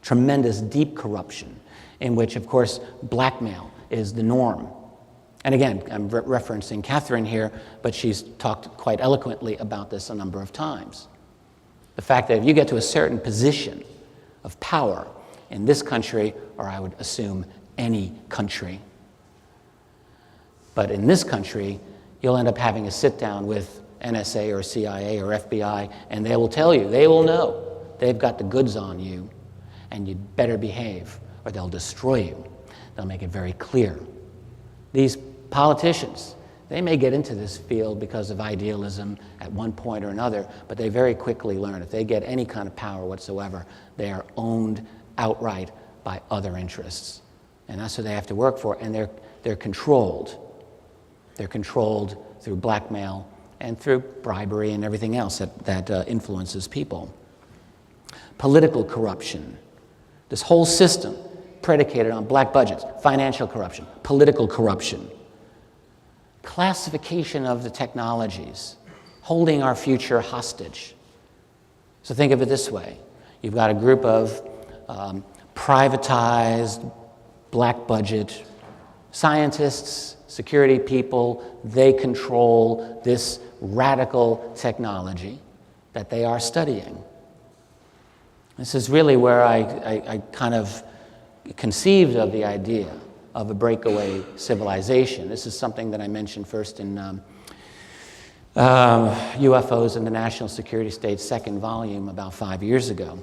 Tremendous, deep corruption in which, of course, blackmail is the norm. And again, I'm referencing Catherine here, but she's talked quite eloquently about this a number of times. The fact that if you get to a certain position of power in this country, or I would assume any country, but in this country, you'll end up having a sit-down with NSA or CIA or FBI, and they will tell you, they will know, they've got the goods on you, and you'd better behave, or they'll destroy you. They'll make it very clear. These politicians, they may get into this field because of idealism at one point or another, but they very quickly learn if they get any kind of power whatsoever, they are owned outright by other interests. And that's what they have to work for, and they're controlled. They're controlled through blackmail and through bribery and everything else that influences people. Political corruption. This whole system predicated on black budgets, financial corruption, political corruption. Classification of the technologies, holding our future hostage. So think of it this way. You've got a group of privatized, black budget scientists, security people. They control this radical technology that they are studying. This is really where I kind of conceived of the idea of a breakaway civilization. This is something that I mentioned first in UFOs in the National Security State's second volume about 5 years ago.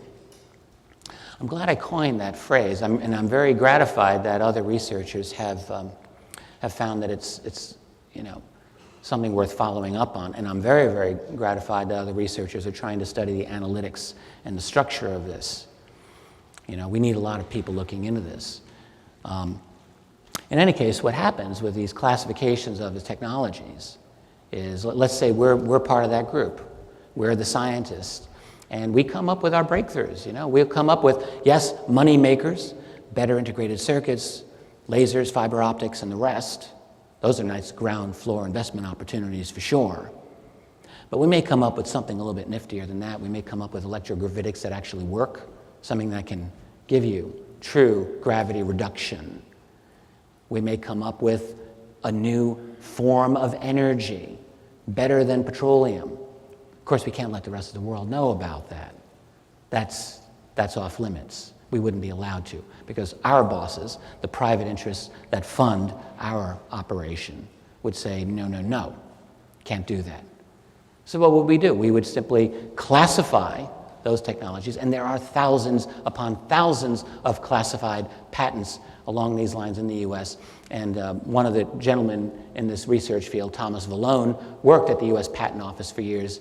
I'm glad I coined that phrase, and I'm very gratified that other researchers have found that it's something worth following up on, and I'm very, very gratified that other researchers are trying to study the analytics and the structure of this. We need a lot of people looking into this. In any case, what happens with these classifications of the technologies is, let's say we're part of that group. We're the scientists. And we come up with our breakthroughs. We'll come up with, yes, money makers, better integrated circuits, lasers, fiber optics, and the rest. Those are nice ground floor investment opportunities for sure. But we may come up with something a little bit niftier than that. We may come up with electrogravitics that actually work, something that can give you true gravity reduction We may come up with a new form of energy, better than petroleum. Of course, we can't let the rest of the world know about that. That's off limits. We wouldn't be allowed to, because our bosses, the private interests that fund our operation, would say, no, no, no, can't do that. So what would we do? We would simply classify those technologies, and there are thousands upon thousands of classified patents along these lines in the US. And one of the gentlemen in this research field, Thomas Vallone, worked at the US Patent Office for years,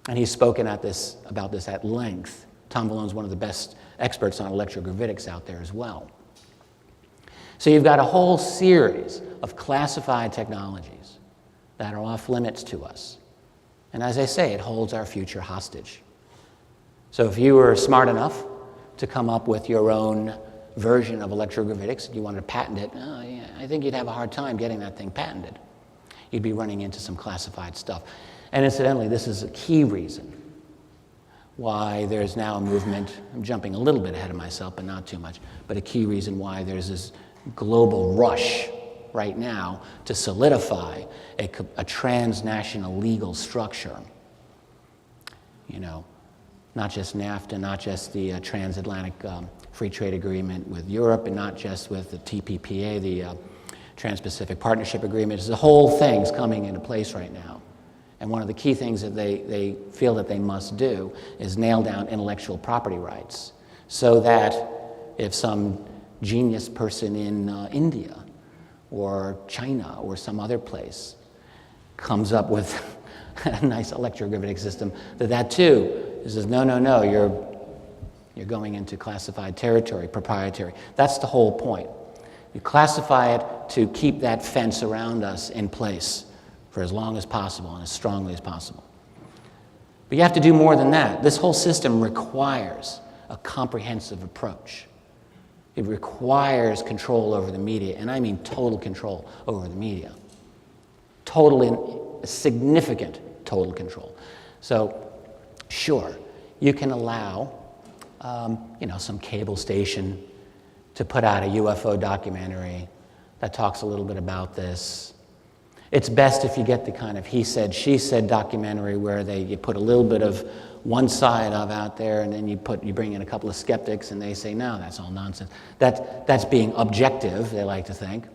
and he's spoken about this at length. Tom Vallone's one of the best experts on electrogravitics out there as well. So you've got a whole series of classified technologies that are off limits to us. And as I say, it holds our future hostage. So if you were smart enough to come up with your own version of electrogravitics, and you wanted to patent it, I think you'd have a hard time getting that thing patented. You'd be running into some classified stuff. And incidentally, this is a key reason why there's now a movement. I'm jumping a little bit ahead of myself, but not too much. But a key reason why there's this global rush right now to solidify a transnational legal structure. You know, not just NAFTA, not just the transatlantic free trade agreement with Europe, and not just with the TPPA, the Trans-Pacific Partnership Agreement. The whole thing's coming into place right now. And one of the key things that they feel that they must do is nail down intellectual property rights, so that if some genius person in India or China or some other place comes up with a nice electrogravitic system, that too says, no, no, no, you're going into classified territory, proprietary. That's the whole point. You classify it to keep that fence around us in place for as long as possible and as strongly as possible. But you have to do more than that. This whole system requires a comprehensive approach. It requires control over the media, and I mean total control over the media. Significant total control. So, sure, you can allow, some cable station to put out a UFO documentary that talks a little bit about this. It's best if you get the kind of he said, she said documentary where you put a little bit of one side of out there, and then you bring in a couple of skeptics, and they say, no, that's all nonsense. That's being objective, they like to think.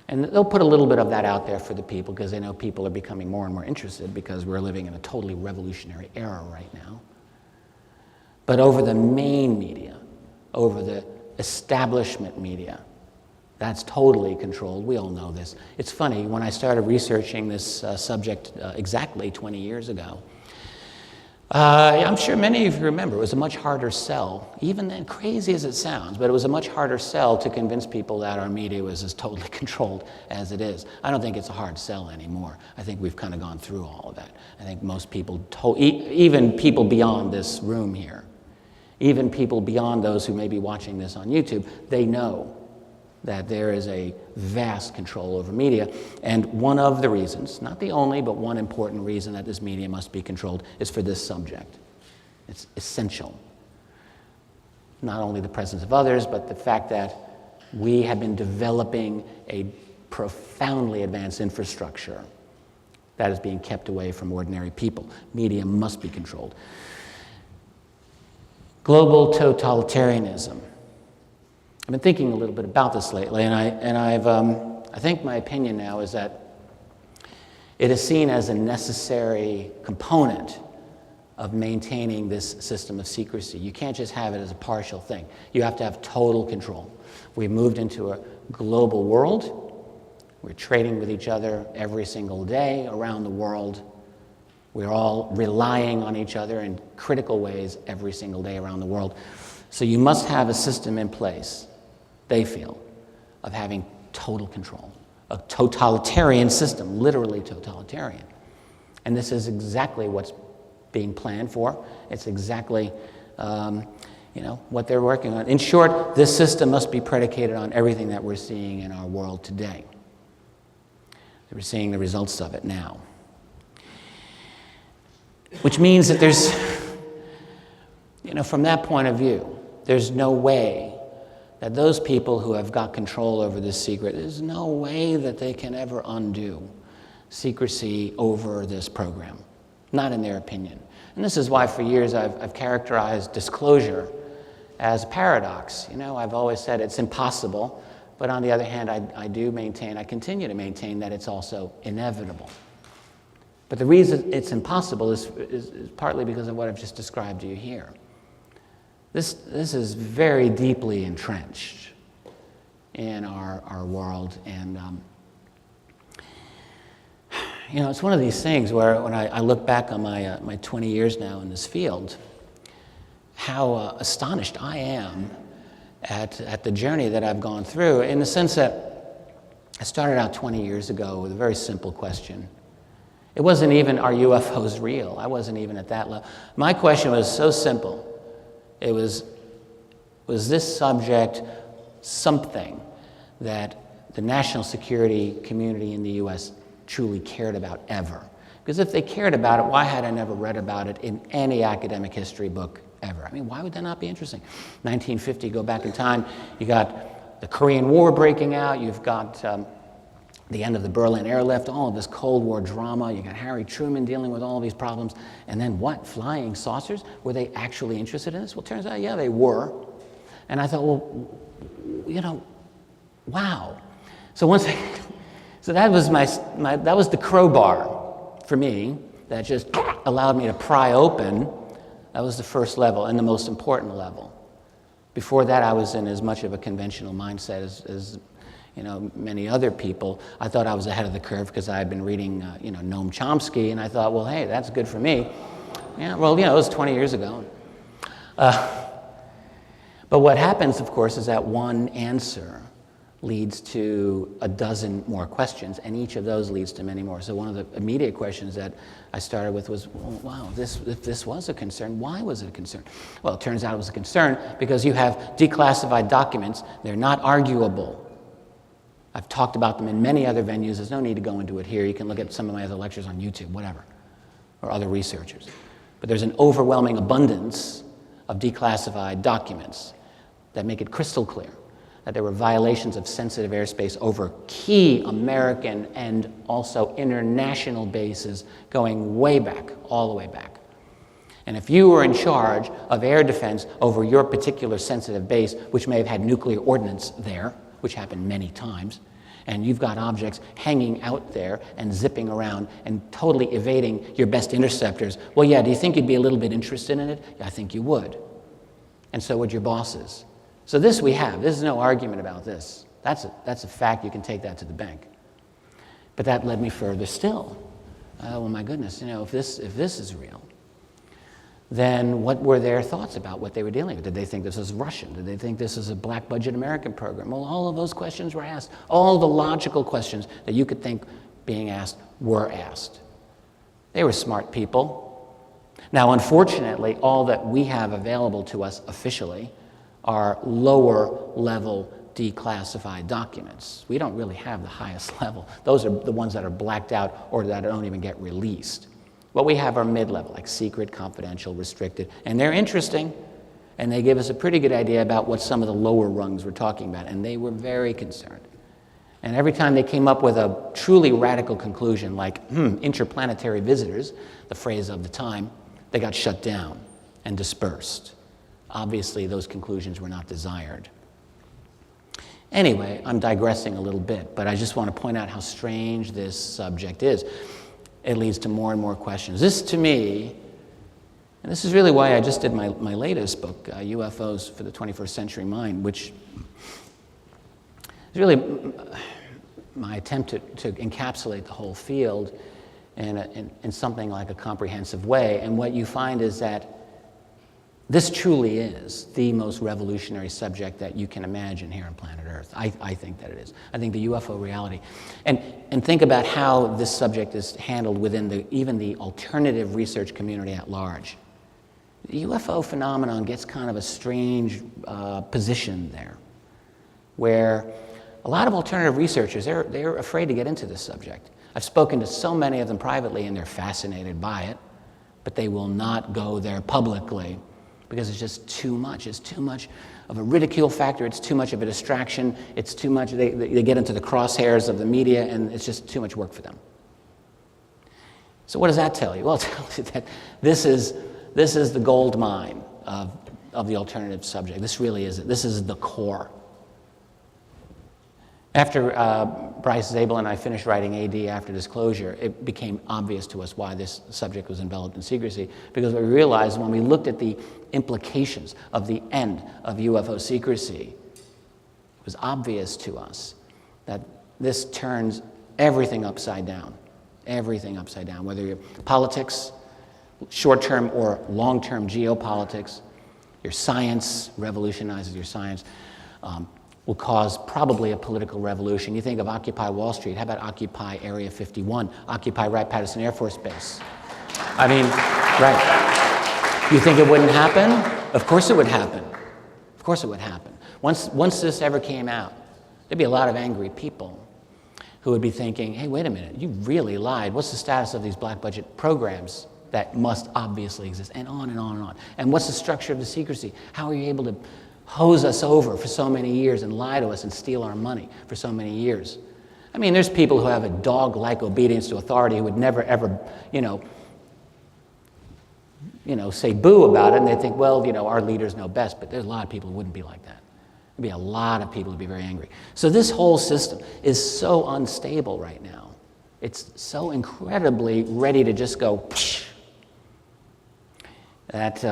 And they'll put a little bit of that out there for the people, because they know people are becoming more and more interested, because we're living in a totally revolutionary era right now. But over the main media, over the establishment media, that's totally controlled. We all know this. It's funny, when I started researching this subject exactly 20 years ago, I'm sure many of you remember, it was a much harder sell, even then, crazy as it sounds, but it was a much harder sell to convince people that our media was as totally controlled as it is. I don't think it's a hard sell anymore. I think we've kind of gone through all of that. I think most people, even people beyond this room here, even people beyond those who may be watching this on YouTube, they know that there is a vast control over media. And one of the reasons, not the only, but one important reason that this media must be controlled is for this subject. It's essential. Not only the presence of others, but the fact that we have been developing a profoundly advanced infrastructure that is being kept away from ordinary people. Media must be controlled. Global totalitarianism. I've been thinking a little bit about this lately, and I think my opinion now is that it is seen as a necessary component of maintaining this system of secrecy. You can't just have it as a partial thing. You have to have total control. We've moved into a global world. We're trading with each other every single day around the world. We're all relying on each other in critical ways every single day around the world. So you must have a system in place, they feel, of having total control. A totalitarian system, literally totalitarian. And this is exactly what's being planned for. It's exactly what they're working on. In short, this system must be predicated on everything that we're seeing in our world today. We're seeing the results of it now. Which means that there's, from that point of view, there's no way that those people who have got control over this secret, there's no way that they can ever undo secrecy over this program, not in their opinion. And this is why for years I've characterized disclosure as a paradox. You know, I've always said it's impossible, but on the other hand, I continue to maintain that it's also inevitable. But the reason it's impossible is partly because of what I've just described to you here. This is very deeply entrenched in our world, and you know, it's one of these things where when I look back on my 20 years now in this field, how astonished I am at the journey that I've gone through, in the sense that I started out 20 years ago with a very simple question. It wasn't even, are UFOs real? I wasn't even at that level. My question was so simple. It was this subject something that the national security community in the U.S. truly cared about ever? Because if they cared about it, why had I never read about it in any academic history book ever? I mean, why would that not be interesting? 1950, go back in time, you got the Korean War breaking out, you've got the end of the Berlin airlift, all of this Cold War drama, you got Harry Truman dealing with all of these problems, and then what, flying saucers? Were they actually interested in this? Well, it turns out, yeah, they were. And I thought, well, you know, wow. So that was that was the crowbar for me that just allowed me to pry open. That was the first level and the most important level. Before that, I was in as much of a conventional mindset as you know, many other people. I thought I was ahead of the curve because I had been reading, you know, Noam Chomsky, and I thought, well, hey, that's good for me. Yeah, well, you know, it was 20 years ago. But what happens, of course, is that one answer leads to a dozen more questions, and each of those leads to many more. So one of the immediate questions that I started with was, well, wow, if this was a concern, why was it a concern? Well, it turns out it was a concern because you have declassified documents. They're not arguable. I've talked about them in many other venues. There's no need to go into it here. You can look at some of my other lectures on YouTube, whatever, or other researchers. But there's an overwhelming abundance of declassified documents that make it crystal clear that there were violations of sensitive airspace over key American and also international bases going way back, all the way back. And if you were in charge of air defense over your particular sensitive base, which may have had nuclear ordnance there, which happened many times, and you've got objects hanging out there and zipping around and totally evading your best interceptors, well, yeah, do you think you'd be a little bit interested in it? Yeah, I think you would. And so would your bosses. So this we have. There's no argument about this. That's a fact. You can take that to the bank. But that led me further still. Well, my goodness, you know, if this is real, then what were their thoughts about what they were dealing with? Did they think this was Russian? Did they think this was a black budget American program? Well, all of those questions were asked. All the logical questions that you could think being asked were asked. They were smart people. Now, unfortunately, all that we have available to us officially are lower level declassified documents. We don't really have the highest level. Those are the ones that are blacked out or that don't even get released. What we have are mid-level, like secret, confidential, restricted, and they're interesting, and they give us a pretty good idea about what some of the lower rungs were talking about, and they were very concerned. And every time they came up with a truly radical conclusion, like, interplanetary visitors, the phrase of the time, they got shut down and dispersed. Obviously, those conclusions were not desired. Anyway, I'm digressing a little bit, but I just want to point out how strange this subject is. It leads to more and more questions. This, to me, and this is really why I just did my latest book, UFOs for the 21st Century Mind, which is really my attempt to encapsulate the whole field in something like a comprehensive way. And what you find is that this truly is the most revolutionary subject that you can imagine here on planet Earth. I think that it is. I think the UFO reality. And think about how this subject is handled within even the alternative research community at large. The UFO phenomenon gets kind of a strange position there, where a lot of alternative researchers, they're afraid to get into this subject. I've spoken to so many of them privately, and they're fascinated by it, but they will not go there publicly, because it's just too much. It's too much of a ridicule factor. It's too much of a distraction. It's too much. They get into the crosshairs of the media, and it's just too much work for them. So what does that tell you? Well, it tells you that this is the gold mine of the alternative subject. This really is it. This is the core. After Bryce Zabel and I finished writing AD after disclosure, it became obvious to us why this subject was enveloped in secrecy, because we realized when we looked at the implications of the end of UFO secrecy, it was obvious to us that this turns everything upside down. Everything upside down, whether you're politics, short-term or long-term geopolitics, your science revolutionizes your science, will cause probably a political revolution. You think of Occupy Wall Street. How about Occupy Area 51? Occupy Wright-Patterson Air Force Base. I mean, right. You think it wouldn't happen? Of course it would happen. Of course it would happen. Once this ever came out, there'd be a lot of angry people who would be thinking, hey, wait a minute, you really lied. What's the status of these black budget programs that must obviously exist? And on and on and on. And what's the structure of the secrecy? How are you able to hose us over for so many years and lie to us and steal our money for so many years? I mean, there's people who have a dog-like obedience to authority who would never, ever, say boo about it, and they think, well, our leaders know best, but there's a lot of people who wouldn't be like that. There'd be a lot of people who'd be very angry. So this whole system is so unstable right now. It's so incredibly ready to just go, that,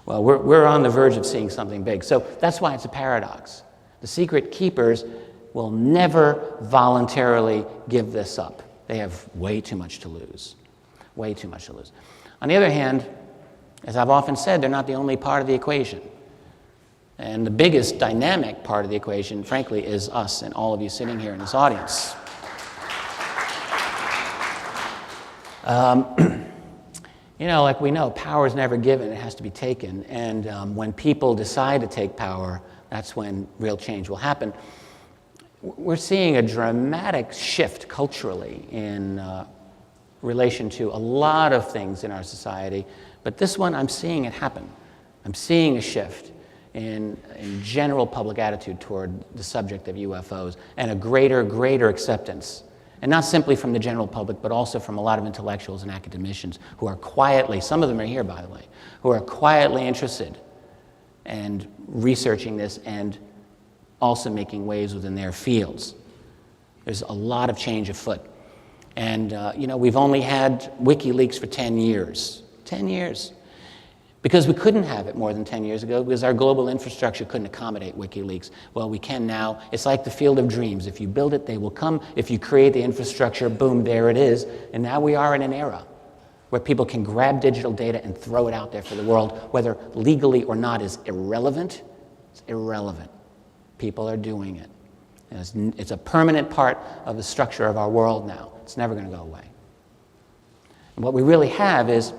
well, we're on the verge of seeing something big. So that's why it's a paradox. The secret keepers will never voluntarily give this up. They have way too much to lose. Way too much to lose. On the other hand, as I've often said, they're not the only part of the equation. And the biggest dynamic part of the equation, frankly, is us and all of you sitting here in this audience. Like we know, power is never given, it has to be taken. And when people decide to take power, that's when real change will happen. We're seeing a dramatic shift culturally in relation to a lot of things in our society. But this one, I'm seeing it happen. I'm seeing a shift in general public attitude toward the subject of UFOs and a greater acceptance. And not simply from the general public, but also from a lot of intellectuals and academicians who are quietly, some of them are here, by the way, who are quietly interested and researching this and also making waves within their fields. There's a lot of change afoot. And, we've only had WikiLeaks for 10 years. 10 years. Because we couldn't have it more than 10 years ago, because our global infrastructure couldn't accommodate WikiLeaks. Well, we can now. It's like the field of dreams. If you build it, they will come. If you create the infrastructure, boom, there it is. And now we are in an era where people can grab digital data and throw it out there for the world, whether legally or not is irrelevant. It's irrelevant. People are doing it. And it's a permanent part of the structure of our world now. It's never going to go away. And what we really have is,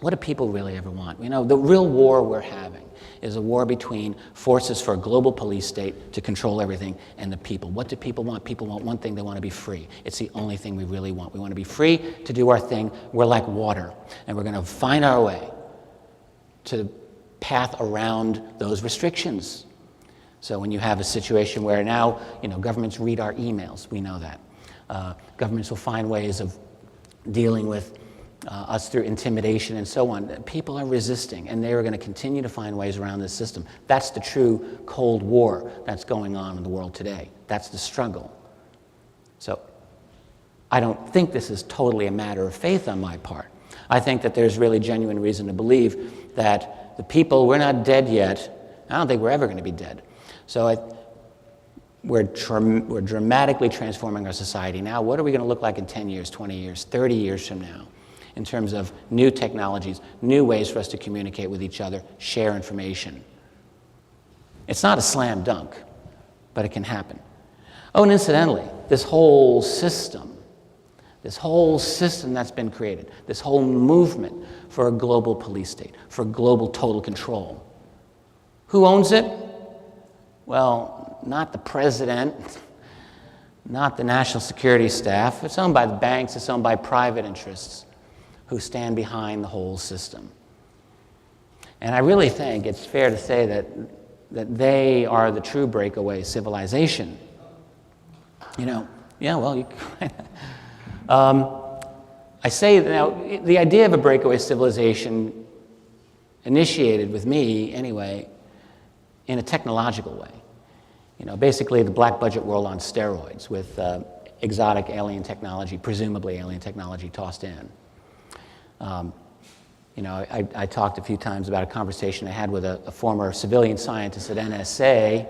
what do people really ever want? The real war we're having is a war between forces for a global police state to control everything and the people. What do people want? People want one thing: they want to be free. It's the only thing we really want. We want to be free to do our thing. We're like water, and we're going to find our way to path around those restrictions. So when you have a situation where now, governments read our emails, we know that. Governments will find ways of dealing with us through intimidation and so on. People are resisting, and they are going to continue to find ways around this system. That's the true Cold War that's going on in the world today. That's the struggle. So I don't think this is totally a matter of faith on my part. I think that there's really genuine reason to believe that the people, we're not dead yet. I don't think we're ever going to be dead. So we're dramatically transforming our society now. What are we going to look like in 10 years, 20 years, 30 years from now in terms of new technologies, new ways for us to communicate with each other, share information? It's not a slam dunk, but it can happen. Oh, and incidentally, this whole system that's been created, this whole movement for a global police state, for global total control, who owns it? Well, not the president, not the national security staff. It's owned by the banks, it's owned by private interests who stand behind the whole system. And I really think it's fair to say that they are the true breakaway civilization. Yeah, well, you I say now, the idea of a breakaway civilization initiated with me, anyway, in a technological way. Basically the black budget world on steroids with exotic alien technology, presumably alien technology, tossed in. I talked a few times about a conversation I had with a former civilian scientist at NSA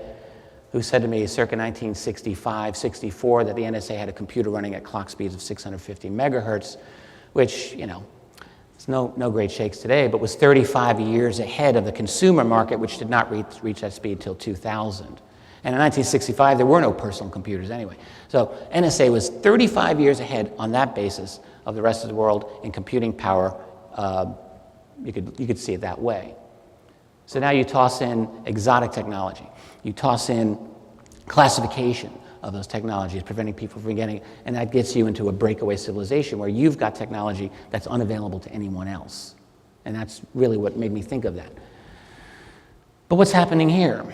who said to me circa 1965, 64, that the NSA had a computer running at clock speeds of 650 megahertz, which, it's no great shakes today, but was 35 years ahead of the consumer market, which did not reach that speed till 2000. And in 1965, there were no personal computers anyway. So NSA was 35 years ahead on that basis of the rest of the world in computing power. You could see it that way. So now you toss in exotic technology. You toss in classification of those technologies, preventing people from getting, and that gets you into a breakaway civilization where you've got technology that's unavailable to anyone else. And that's really what made me think of that. But what's happening here?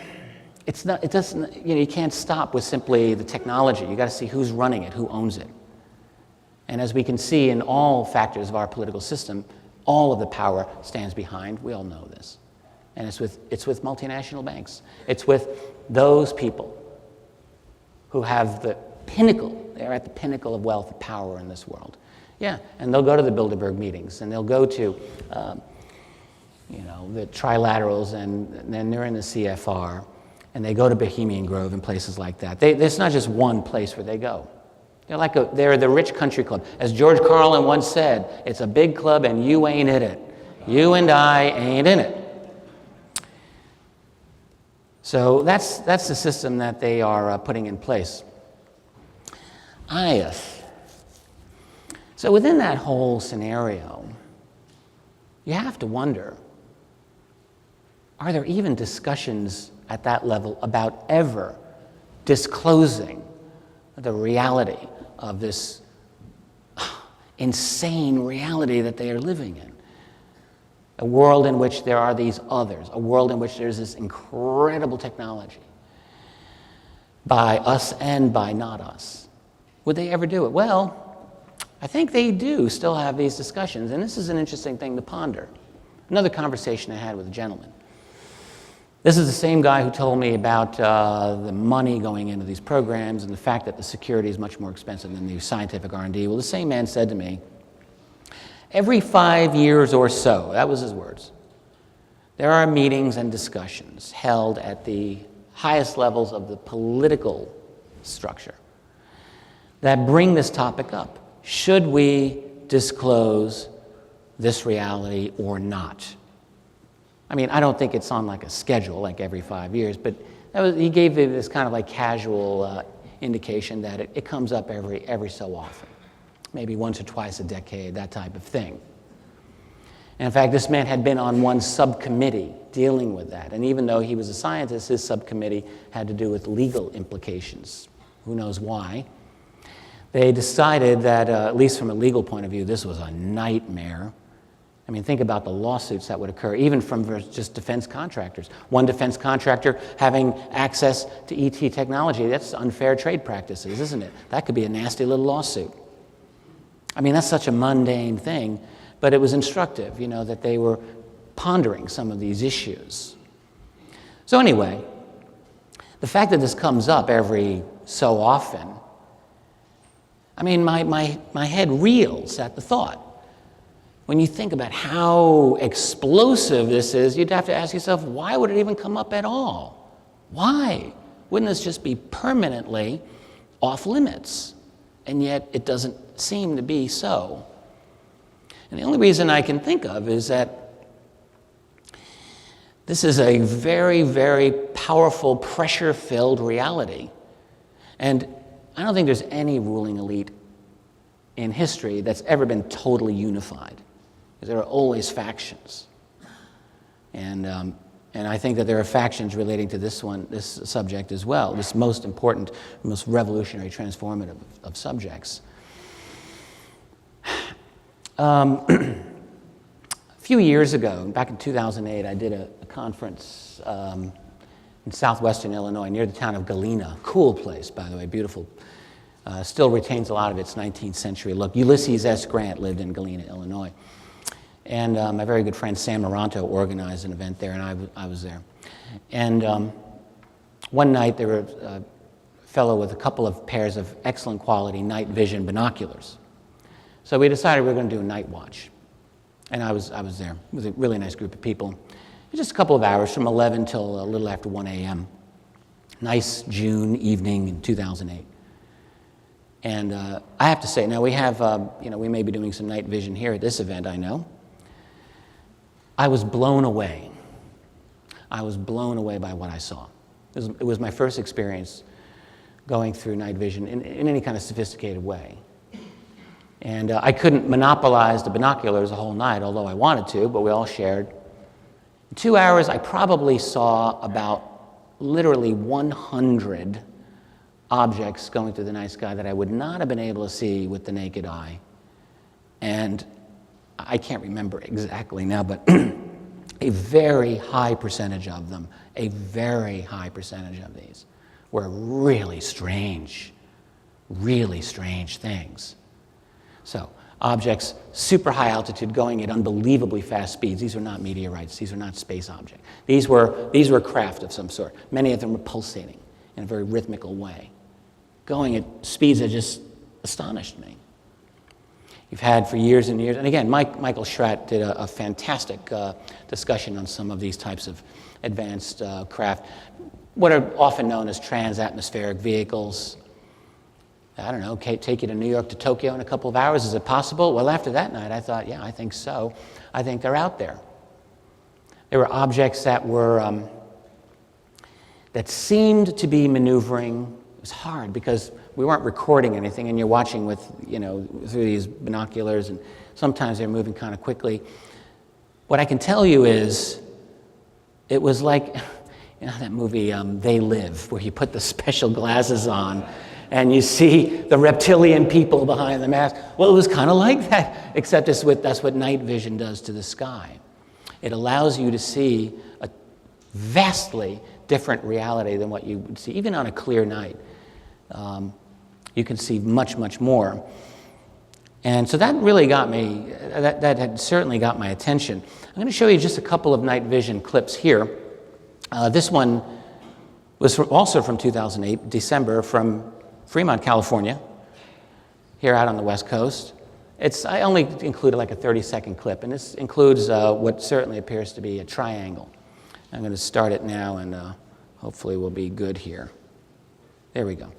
It doesn't, you can't stop with simply the technology. You got to see who's running it, who owns it. And as we can see in all factors of our political system, all of the power stands behind, we all know this. And it's with multinational banks. It's with those people who have the pinnacle, they're at the pinnacle of wealth and power in this world. Yeah, and they'll go to the Bilderberg meetings, and they'll go to, the trilaterals, and then they're in the CFR, and they go to Bohemian Grove and places like that. There's not just one place where they go. They're the rich country club. As George Carlin once said, it's a big club and you ain't in it. You and I ain't in it. So that's the system that they are putting in place. So within that whole scenario, you have to wonder, are there even discussions at that level about ever disclosing the reality of this insane reality that they are living in? A world in which there are these others, a world in which there's this incredible technology by us and by not us. Would they ever do it? Well, I think they do still have these discussions, and this is an interesting thing to ponder. Another conversation I had with a gentleman. This is the same guy who told me about the money going into these programs and the fact that the security is much more expensive than the scientific R&D. Well, the same man said to me, every 5 years or so, that was his words, there are meetings and discussions held at the highest levels of the political structure that bring this topic up. Should we disclose this reality or not? I mean, I don't think it's on like a schedule, like every 5 years, but he gave me this kind of like casual indication that it comes up every so often, maybe once or twice a decade, that type of thing. And in fact, this man had been on one subcommittee dealing with that, and even though he was a scientist, his subcommittee had to do with legal implications. Who knows why? They decided that, at least from a legal point of view, this was a nightmare. I mean, think about the lawsuits that would occur, even from just defense contractors. One defense contractor having access to ET technology, that's unfair trade practices, isn't it? That could be a nasty little lawsuit. I mean, that's such a mundane thing, but it was instructive, that they were pondering some of these issues. So anyway, the fact that this comes up every so often, I mean, my head reels at the thought. When you think about how explosive this is, you'd have to ask yourself, why would it even come up at all? Why? Wouldn't this just be permanently off limits? And yet it doesn't seem to be so. And the only reason I can think of is that this is a very, very powerful, pressure-filled reality. And I don't think there's any ruling elite in history that's ever been totally unified. Because there are always factions. And I think that there are factions relating to this subject as well, this most important, most revolutionary, transformative of subjects. A few years ago, back in 2008, I did a conference in southwestern Illinois near the town of Galena. Cool place, by the way, beautiful. Still retains a lot of its 19th century look. Ulysses S. Grant lived in Galena, Illinois. And my very good friend Sam Moranto organized an event there, and I was there. And one night there were a fellow with a couple of pairs of excellent quality night vision binoculars. So we decided we were going to do a night watch. And I was there. It was a really nice group of people. It was just a couple of hours, from 11 till a little after 1 a.m. Nice June evening in 2008. And I have to say, now we have, we may be doing some night vision here at this event, I know. I was blown away. I was blown away by what I saw. It was my first experience going through night vision in any kind of sophisticated way. And I couldn't monopolize the binoculars the whole night, although I wanted to, but we all shared. In 2 hours, I probably saw about literally 100 objects going through the night sky that I would not have been able to see with the naked eye. And I can't remember exactly now, but a very high percentage of them, a very high percentage of these were really strange things. So, objects, super high altitude, going at unbelievably fast speeds. These are not meteorites. These are not space objects. These were craft of some sort. Many of them were pulsating in a very rhythmical way, going at speeds that just astonished me. You've had for years and years, and again, Michael Schratt did a fantastic discussion on some of these types of advanced craft, what are often known as trans-atmospheric vehicles. I don't know, take you to New York to Tokyo in a couple of hours. Is it possible? Well, after that night, I thought, yeah, I think so. I think they're out there. There were objects that seemed to be maneuvering. It was hard because we weren't recording anything, and you're watching with, through these binoculars, and sometimes they're moving kind of quickly. What I can tell you is, it was like, that movie, They Live, where you put the special glasses on, and you see the reptilian people behind the mask. Well, it was kind of like that, except that's what night vision does to the sky. It allows you to see a vastly different reality than what you would see, even on a clear night. You can see much, much more. And so that really got me, that had certainly got my attention. I'm going to show you just a couple of night vision clips here. This one was also from 2008, December, from Fremont, California, here out on the West Coast. I only included like a 30-second clip, and this includes what certainly appears to be a triangle. I'm going to start it now, and hopefully we'll be good here. There we go.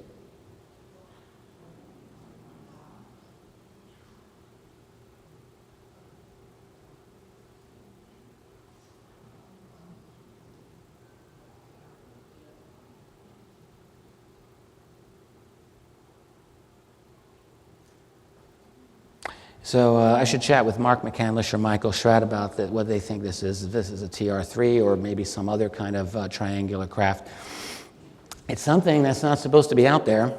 So I should chat with Mark McCandlish or Michael Schratt about what they think this is. If this is a TR-3 or maybe some other kind of triangular craft. It's something that's not supposed to be out there.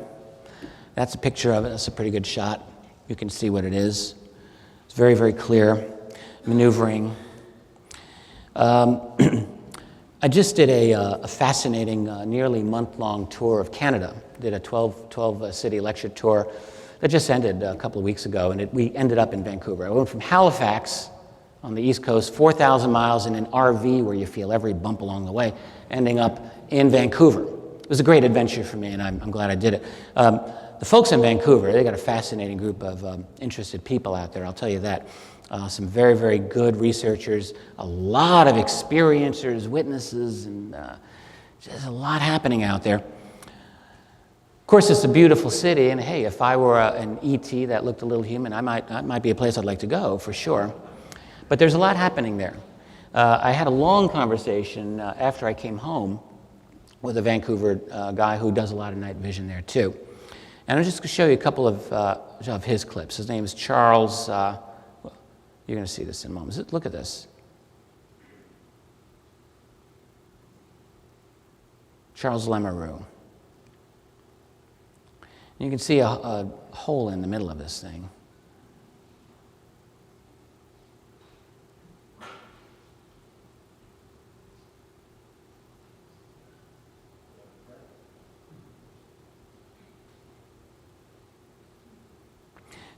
That's a picture of it. That's a pretty good shot. You can see what it is. It's very, very clear. Maneuvering. I just did a fascinating, nearly month-long tour of Canada. Did a 12-city lecture tour that just ended a couple of weeks ago, and we ended up in Vancouver. I went from Halifax on the East Coast, 4,000 miles in an RV where you feel every bump along the way, ending up in Vancouver. It was a great adventure for me, and I'm glad I did it. The folks in Vancouver, they got a fascinating group of interested people out there, I'll tell you that. Some very, very good researchers, a lot of experiencers, witnesses, and just a lot happening out there. Of course, it's a beautiful city, and hey, if I were an ET that looked a little human, that might be a place I'd like to go, for sure. But there's a lot happening there. I had a long conversation after I came home with a Vancouver guy who does a lot of night vision there, too. And I'm just going to show you a couple of his clips. His name is Charles, you're going to see this in a moment. Look at this. Charles Lemeroux. You can see a hole in the middle of this thing.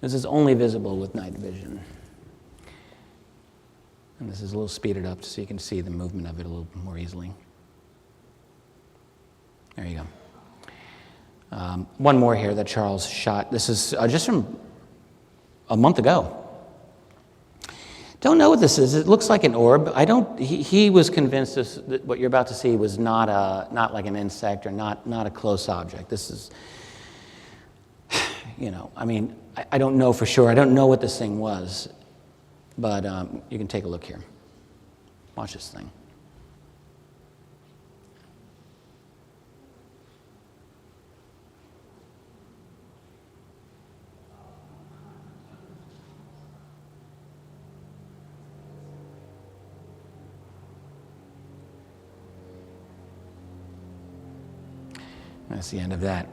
This is only visible with night vision. And this is a little speeded up so you can see the movement of it a little more easily. There you go. One more here that Charles shot. This is just from a month ago. Don't know what this is. It looks like an orb. He was convinced that what you're about to see was not like an insect or not a close object. This is, I don't know for sure. I don't know what this thing was, but you can take a look here. Watch this thing. That's the end of that.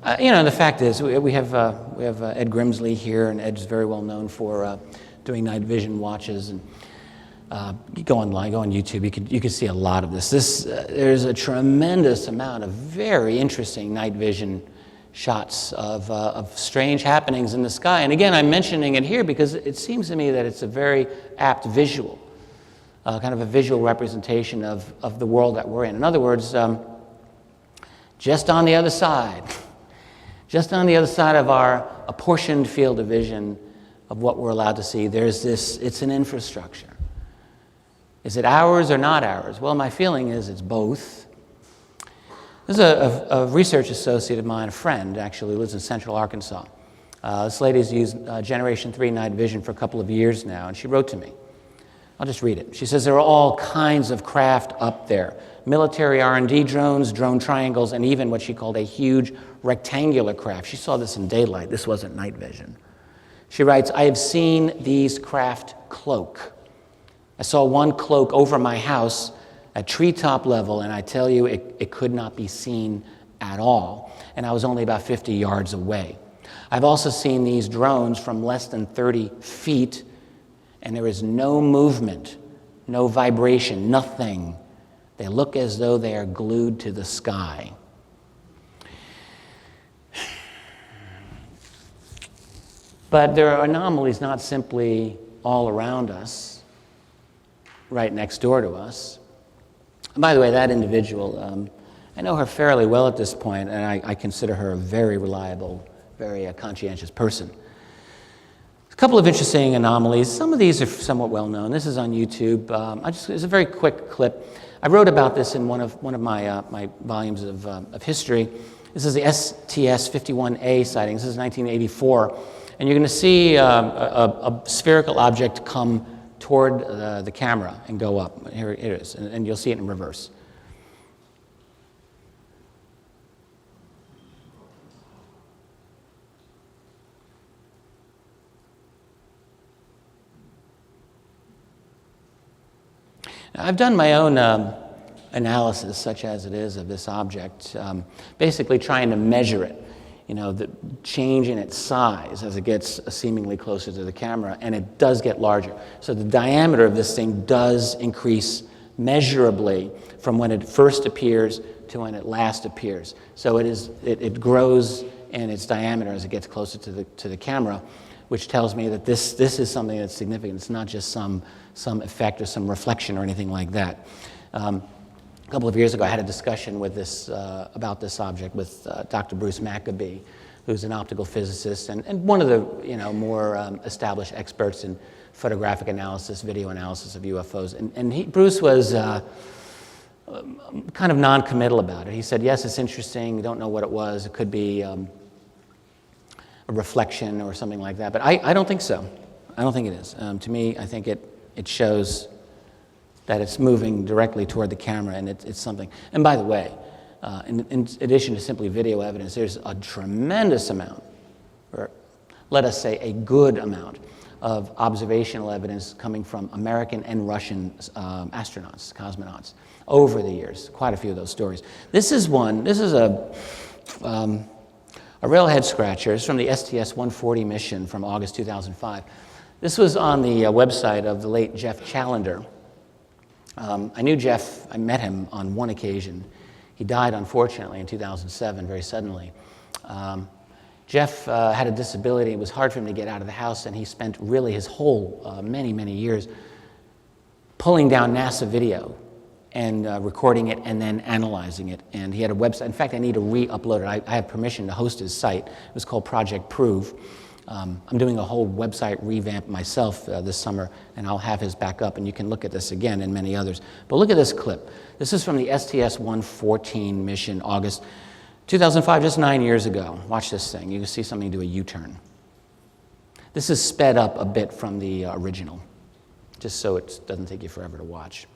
The fact is, we have Ed Grimsley here, and Ed's very well known for doing night vision watches. And you go online, go on YouTube, you can see a lot of this. There's a tremendous amount of very interesting night vision shots of strange happenings in the sky. And again, I'm mentioning it here because it seems to me that it's a very apt visual, kind of a visual representation of the world that we're in. In other words, just on the other side of our apportioned field of vision of what we're allowed to see, there's this, it's an infrastructure. Is it ours or not ours? Well, my feeling is it's both. This is a research associate of mine, a friend, actually, who lives in central Arkansas. This lady's used Generation 3 night vision for a couple of years now, and she wrote to me. I'll just read it. She says, there are all kinds of craft up there. Military R&D drones, drone triangles, and even what she called a huge rectangular craft. She saw this in daylight. This wasn't night vision. She writes, I have seen these craft cloak. I saw one cloak over my house at treetop level, and I tell you, it could not be seen at all. And I was only about 50 yards away. I've also seen these drones from less than 30 feet, and there is no movement, no vibration, nothing. They look as though they are glued to the sky. But there are anomalies not simply all around us, right next door to us. And by the way, that individual, I know her fairly well at this point, and I consider her a very reliable, very conscientious person. A couple of interesting anomalies. Some of these are somewhat well known. This is on YouTube. It's a very quick clip. I wrote about this in one of my volumes of history. This is the STS-51A sighting. This is 1984. And you're going to see a spherical object come toward the camera and go up. Here it is, and you'll see it in reverse. I've done my own analysis, such as it is, of this object, basically trying to measure it, the change in its size as it gets seemingly closer to the camera, and it does get larger. So the diameter of this thing does increase measurably from when it first appears to when it last appears. So it grows in its diameter as it gets closer to the camera, which tells me that this is something that's significant. It's not just some effect or some reflection or anything like that. A couple of years ago, I had a discussion with about this object with Dr. Bruce Maccabee, who's an optical physicist and one of the more established experts in photographic analysis, video analysis of UFOs. And Bruce was kind of non-committal about it. He said, yes, it's interesting. We don't know what it was. It could be a reflection or something like that. But I don't think so. I don't think it is. To me, I think it shows that it's moving directly toward the camera, and it's something. And by the way, in addition to simply video evidence, there's a tremendous amount, or let us say a good amount, of observational evidence coming from American and Russian astronauts, cosmonauts, over the years. Quite a few of those stories. This is one. This is a real head scratcher. It's from the STS-140 mission from August 2005. This was on the website of the late Jeff Challenger. I knew Jeff. I met him on one occasion. He died, unfortunately, in 2007, very suddenly. Jeff had a disability. It was hard for him to get out of the house, and he spent really his whole many, many years pulling down NASA video and recording it and then analyzing it. And he had a website. In fact, I need to re-upload it. I have permission to host his site. It was called Project Prove. I'm doing a whole website revamp myself this summer, and I'll have his back up, and you can look at this again and many others. But look at this clip. This is from the STS-114 mission, August 2005, just 9 years ago. Watch this thing. You can see something do a U-turn. This is sped up a bit from the original, just so it doesn't take you forever to watch.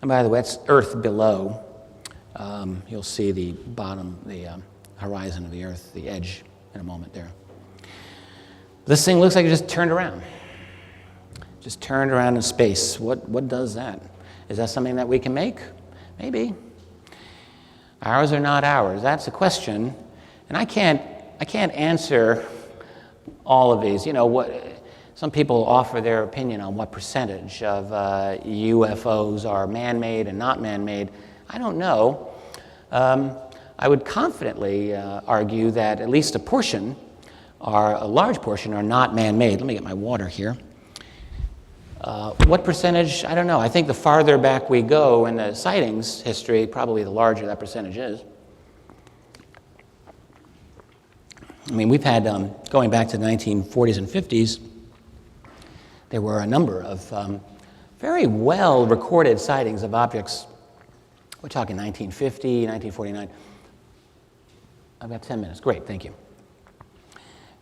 And by the way, it's Earth below. You'll see the bottom, the horizon of the Earth, the edge in a moment there. This thing looks like it just turned around. Just turned around in space. What does that? Is that something that we can make? Maybe. Ours or not ours? That's a question. And I can't answer all of these. You know, some people offer their opinion on what percentage of UFOs are man-made and not man-made. I don't know. I would confidently argue that at least a large portion, are not man-made. Let me get my water here. What percentage? I don't know. I think the farther back we go in the sightings history, probably the larger that percentage is. I mean, we've had, going back to the 1940s and 50s, there were a number of very well-recorded sightings of objects. We're talking 1950, 1949. I've got 10 minutes. Great, thank you.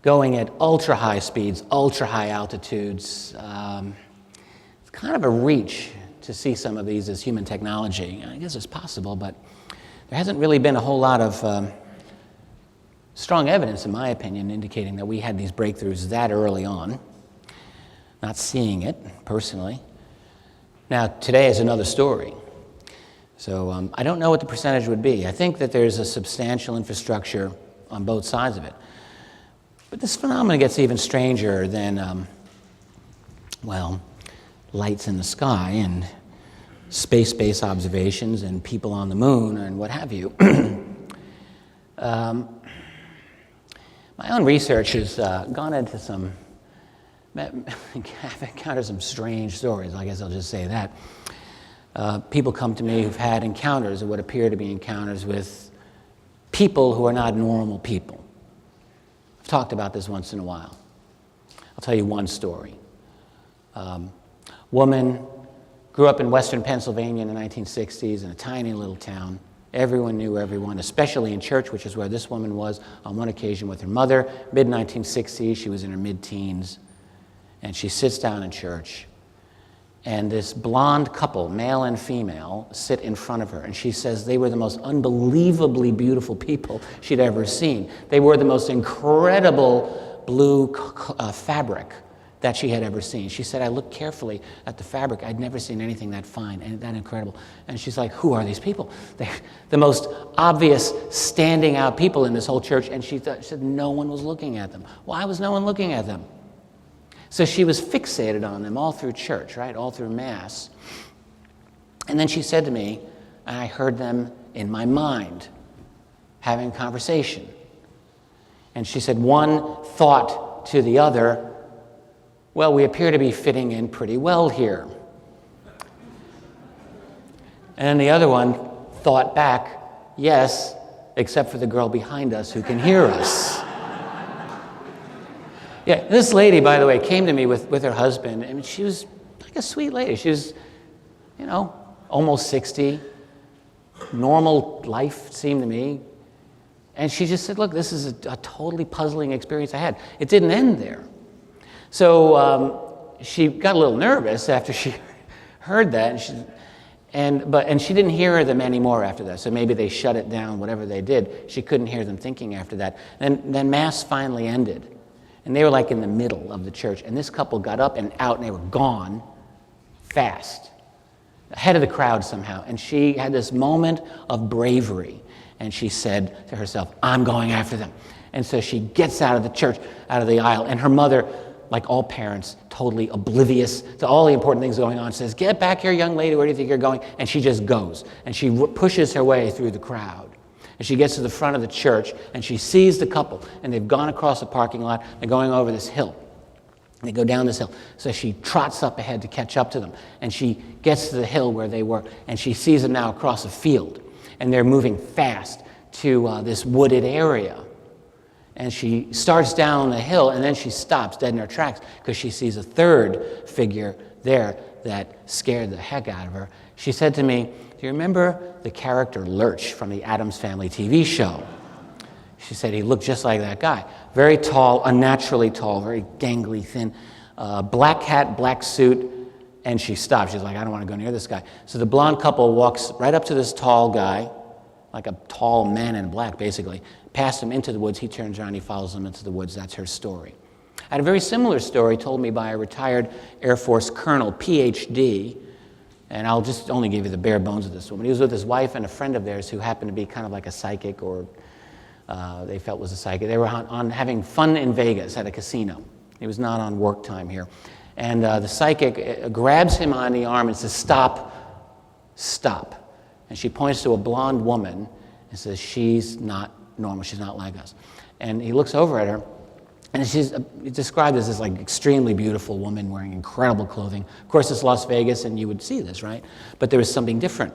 Going at ultra-high speeds, ultra-high altitudes. It's kind of a reach to see some of these as human technology. I guess it's possible, but there hasn't really been a whole lot of strong evidence, in my opinion, indicating that we had these breakthroughs that early on. Not seeing it, personally. Now, today is another story. So I don't know what the percentage would be. I think that there's a substantial infrastructure on both sides of it. But this phenomenon gets even stranger than, lights in the sky and space-based observations and people on the moon and what have you. My own research has gone into I've encountered some strange stories, I guess I'll just say that. People come to me who've had encounters, or what appear to be encounters, with people who are not normal people. I've talked about this once in a while. I'll tell you one story. Woman grew up in western Pennsylvania in the 1960s in a tiny little town. Everyone knew everyone, especially in church, which is where this woman was on one occasion with her mother. Mid-1960s, she was in her mid-teens. And she sits down in church, and this blonde couple, male and female, sit in front of her, and she says they were the most unbelievably beautiful people she'd ever seen. They wore the most incredible blue fabric that she had ever seen. She said, I looked carefully at the fabric. I'd never seen anything that fine and that incredible. And she's like, who are these people? They're the most obvious standing out people in this whole church. And she said no one was looking at them. Why was no one looking at them? So she was fixated on them all through church, right? All through Mass. And then she said to me, and I heard them in my mind having a conversation. And she said, one thought to the other, well, we appear to be fitting in pretty well here. And then the other one thought back, yes, except for the girl behind us who can hear us. Yeah, this lady, by the way, came to me with her husband, and she was like a sweet lady. She was, almost 60. Normal life, seemed to me. And she just said, look, this is a totally puzzling experience I had. It didn't end there. So she got a little nervous after she heard that, and she didn't hear them anymore after that. So maybe they shut it down, whatever they did. She couldn't hear them thinking after that. And then Mass finally ended. And they were like in the middle of the church. And this couple got up and out, and they were gone fast. ahead of the crowd somehow. And she had this moment of bravery. And she said to herself, I'm going after them. And so she gets out of the church, out of the aisle. And her mother, like all parents, totally oblivious to all the important things going on, says, get back here, young lady, where do you think you're going? And she just goes. And she pushes her way through the crowd. And she gets to the front of the church, and she sees the couple. And they've gone across the parking lot. They're going over this hill. They go down this hill. So she trots up ahead to catch up to them. And she gets to the hill where they were, and she sees them now across a field. And they're moving fast to this wooded area. And she starts down the hill, and then she stops dead in her tracks because she sees a third figure there that scared the heck out of her. She said to me, do you remember the character Lurch from the Addams Family TV show? She said he looked just like that guy. Very tall, unnaturally tall, very gangly, thin, black hat, black suit, and she stopped. She's like, I don't want to go near this guy. So the blonde couple walks right up to this tall guy, like a tall man in black, basically, past him into the woods. He turns around, he follows them into the woods. That's her story. I had a very similar story told me by a retired Air Force colonel, PhD, and I'll just only give you the bare bones of this one. He was with his wife and a friend of theirs who happened to be kind of like a psychic, or they felt was a psychic. They were on having fun in Vegas at a casino. He was not on work time here. And the psychic grabs him on the arm and says, stop, stop. And she points to a blonde woman and says, she's not normal, she's not like us. And he looks over at her, and she's described as this like extremely beautiful woman wearing incredible clothing. Of course, it's Las Vegas, and you would see this, right? But there was something different,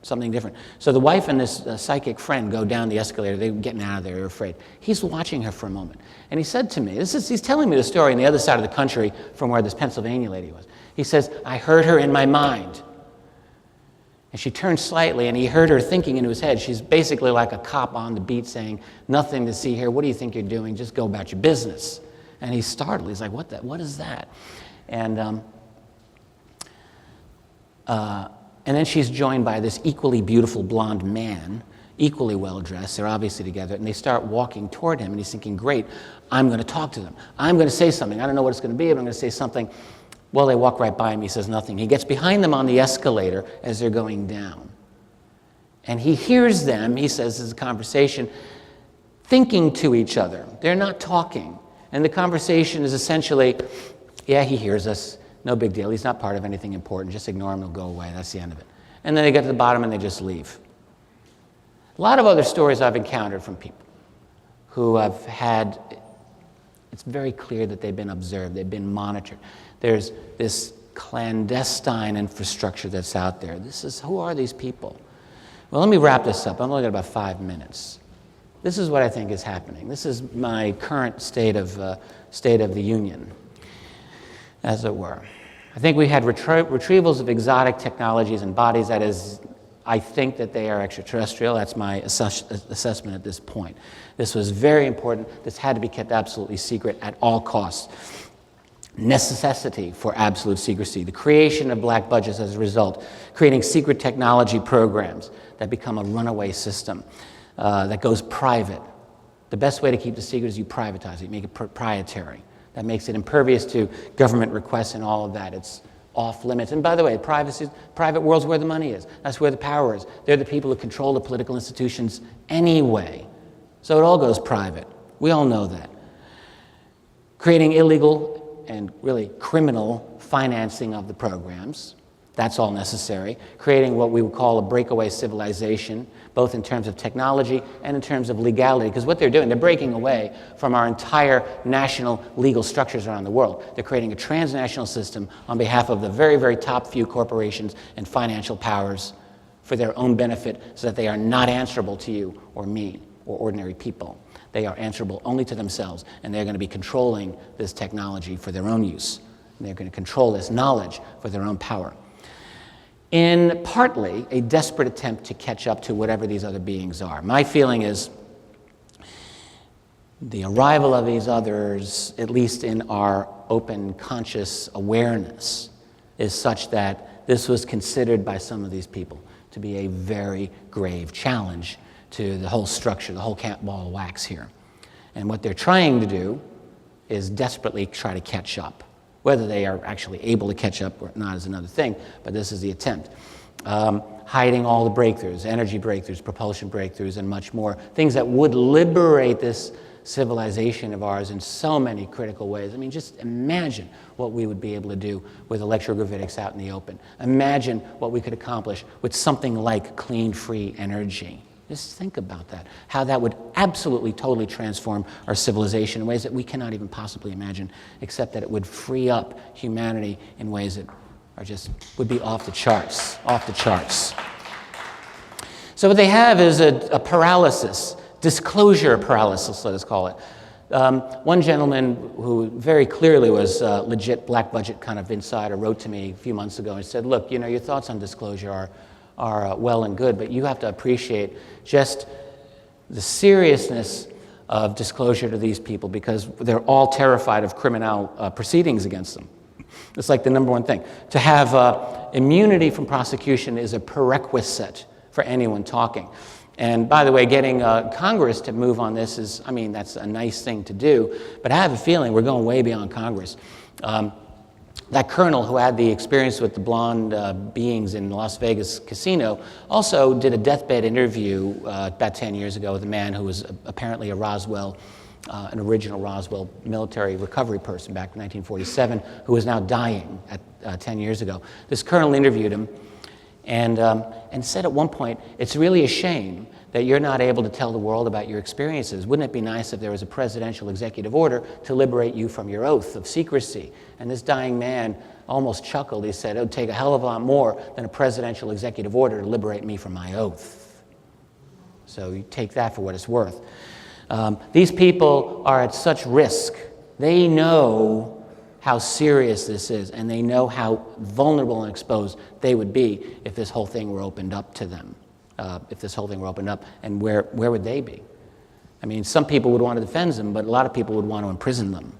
something different. So the wife and this psychic friend go down the escalator. They're getting out of there, they're afraid. He's watching her for a moment. And he said to me, he's telling me the story on the other side of the country from where this Pennsylvania lady was. He says, I heard her in my mind. And she turned slightly, and he heard her thinking into his head. She's basically like a cop on the beat saying, nothing to see here. What do you think you're doing? Just go about your business. And he's startled. He's like, what is that? And then she's joined by this equally beautiful blonde man, equally well-dressed. They're obviously together. And they start walking toward him, and he's thinking, great, I'm going to talk to them. I'm going to say something. I don't know what it's going to be, but I'm going to say something. Well, they walk right by him. He says nothing. He gets behind them on the escalator as they're going down. And he hears them, he says, this is a conversation, thinking to each other. They're not talking. And the conversation is essentially, yeah, he hears us. No big deal. He's not part of anything important. Just ignore him. He'll go away. That's the end of it. And then they get to the bottom and they just leave. A lot of other stories I've encountered from people who have had, it's very clear that they've been observed. They've been monitored. There's this clandestine infrastructure that's out there. Who are these people? Well, let me wrap this up. I'm only got about 5 minutes. This is what I think is happening. This is my current state of the union, as it were. I think we had retrievals of exotic technologies and bodies. That is, I think that they are extraterrestrial. That's my assessment at this point. This was very important. This had to be kept absolutely secret at all costs. Necessity for absolute secrecy, the creation of black budgets as a result, creating secret technology programs that become a runaway system that goes private. The best way to keep the secret is you privatize it, you make it proprietary. That makes it impervious to government requests and all of that. It's off limits. And by the way, private world's where the money is. That's where the power is. They're the people who control the political institutions anyway. So it all goes private. We all know that. Creating illegal and really criminal financing of the programs. That's all necessary. Creating what we would call a breakaway civilization, both in terms of technology and in terms of legality. Because what they're doing, they're breaking away from our entire national legal structures around the world. They're creating a transnational system on behalf of the very, very top few corporations and financial powers for their own benefit, so that they are not answerable to you or me or ordinary people. They are answerable only to themselves, and they're going to be controlling this technology for their own use. And they're going to control this knowledge for their own power. In partly a desperate attempt to catch up to whatever these other beings are. My feeling is the arrival of these others, at least in our open conscious awareness, is such that this was considered by some of these people to be a very grave challenge to the whole structure, the whole ball of wax here. And what they're trying to do is desperately try to catch up. Whether they are actually able to catch up or not is another thing, but this is the attempt. hiding all the breakthroughs, energy breakthroughs, propulsion breakthroughs, and much more. Things that would liberate this civilization of ours in so many critical ways. I mean, just imagine what we would be able to do with electrogravitics out in the open. Imagine what we could accomplish with something like clean, free energy. Just think about that, how that would absolutely, totally transform our civilization in ways that we cannot even possibly imagine, except that it would free up humanity in ways that are just, would be off the charts, off the charts. So what they have is a paralysis, disclosure paralysis, let us call it. One gentleman who very clearly was a legit black budget kind of insider wrote to me a few months ago and said, look, you know, your thoughts on disclosure are well and good, but you have to appreciate just the seriousness of disclosure to these people because they're all terrified of criminal proceedings against them. It's like the number one thing. To have immunity from prosecution is a prerequisite for anyone talking. And by the way, getting Congress to move on this is, I mean, that's a nice thing to do, but I have a feeling we're going way beyond Congress. That colonel who had the experience with the blonde beings in the Las Vegas casino also did a deathbed interview about 10 years ago with a man who was apparently a Roswell, an original Roswell military recovery person back in 1947, who is now dying at 10 years ago. This colonel interviewed him and said at one point, it's really a shame that you're not able to tell the world about your experiences. Wouldn't it be nice if there was a presidential executive order to liberate you from your oath of secrecy? And this dying man almost chuckled. He said, it would take a hell of a lot more than a presidential executive order to liberate me from my oath. So you take that for what it's worth. These people are at such risk. They know how serious this is, and they know how vulnerable and exposed they would be if this whole thing were opened up to them. If this whole thing were opened up, and where would they be? I mean, some people would want to defend them, but a lot of people would want to imprison them.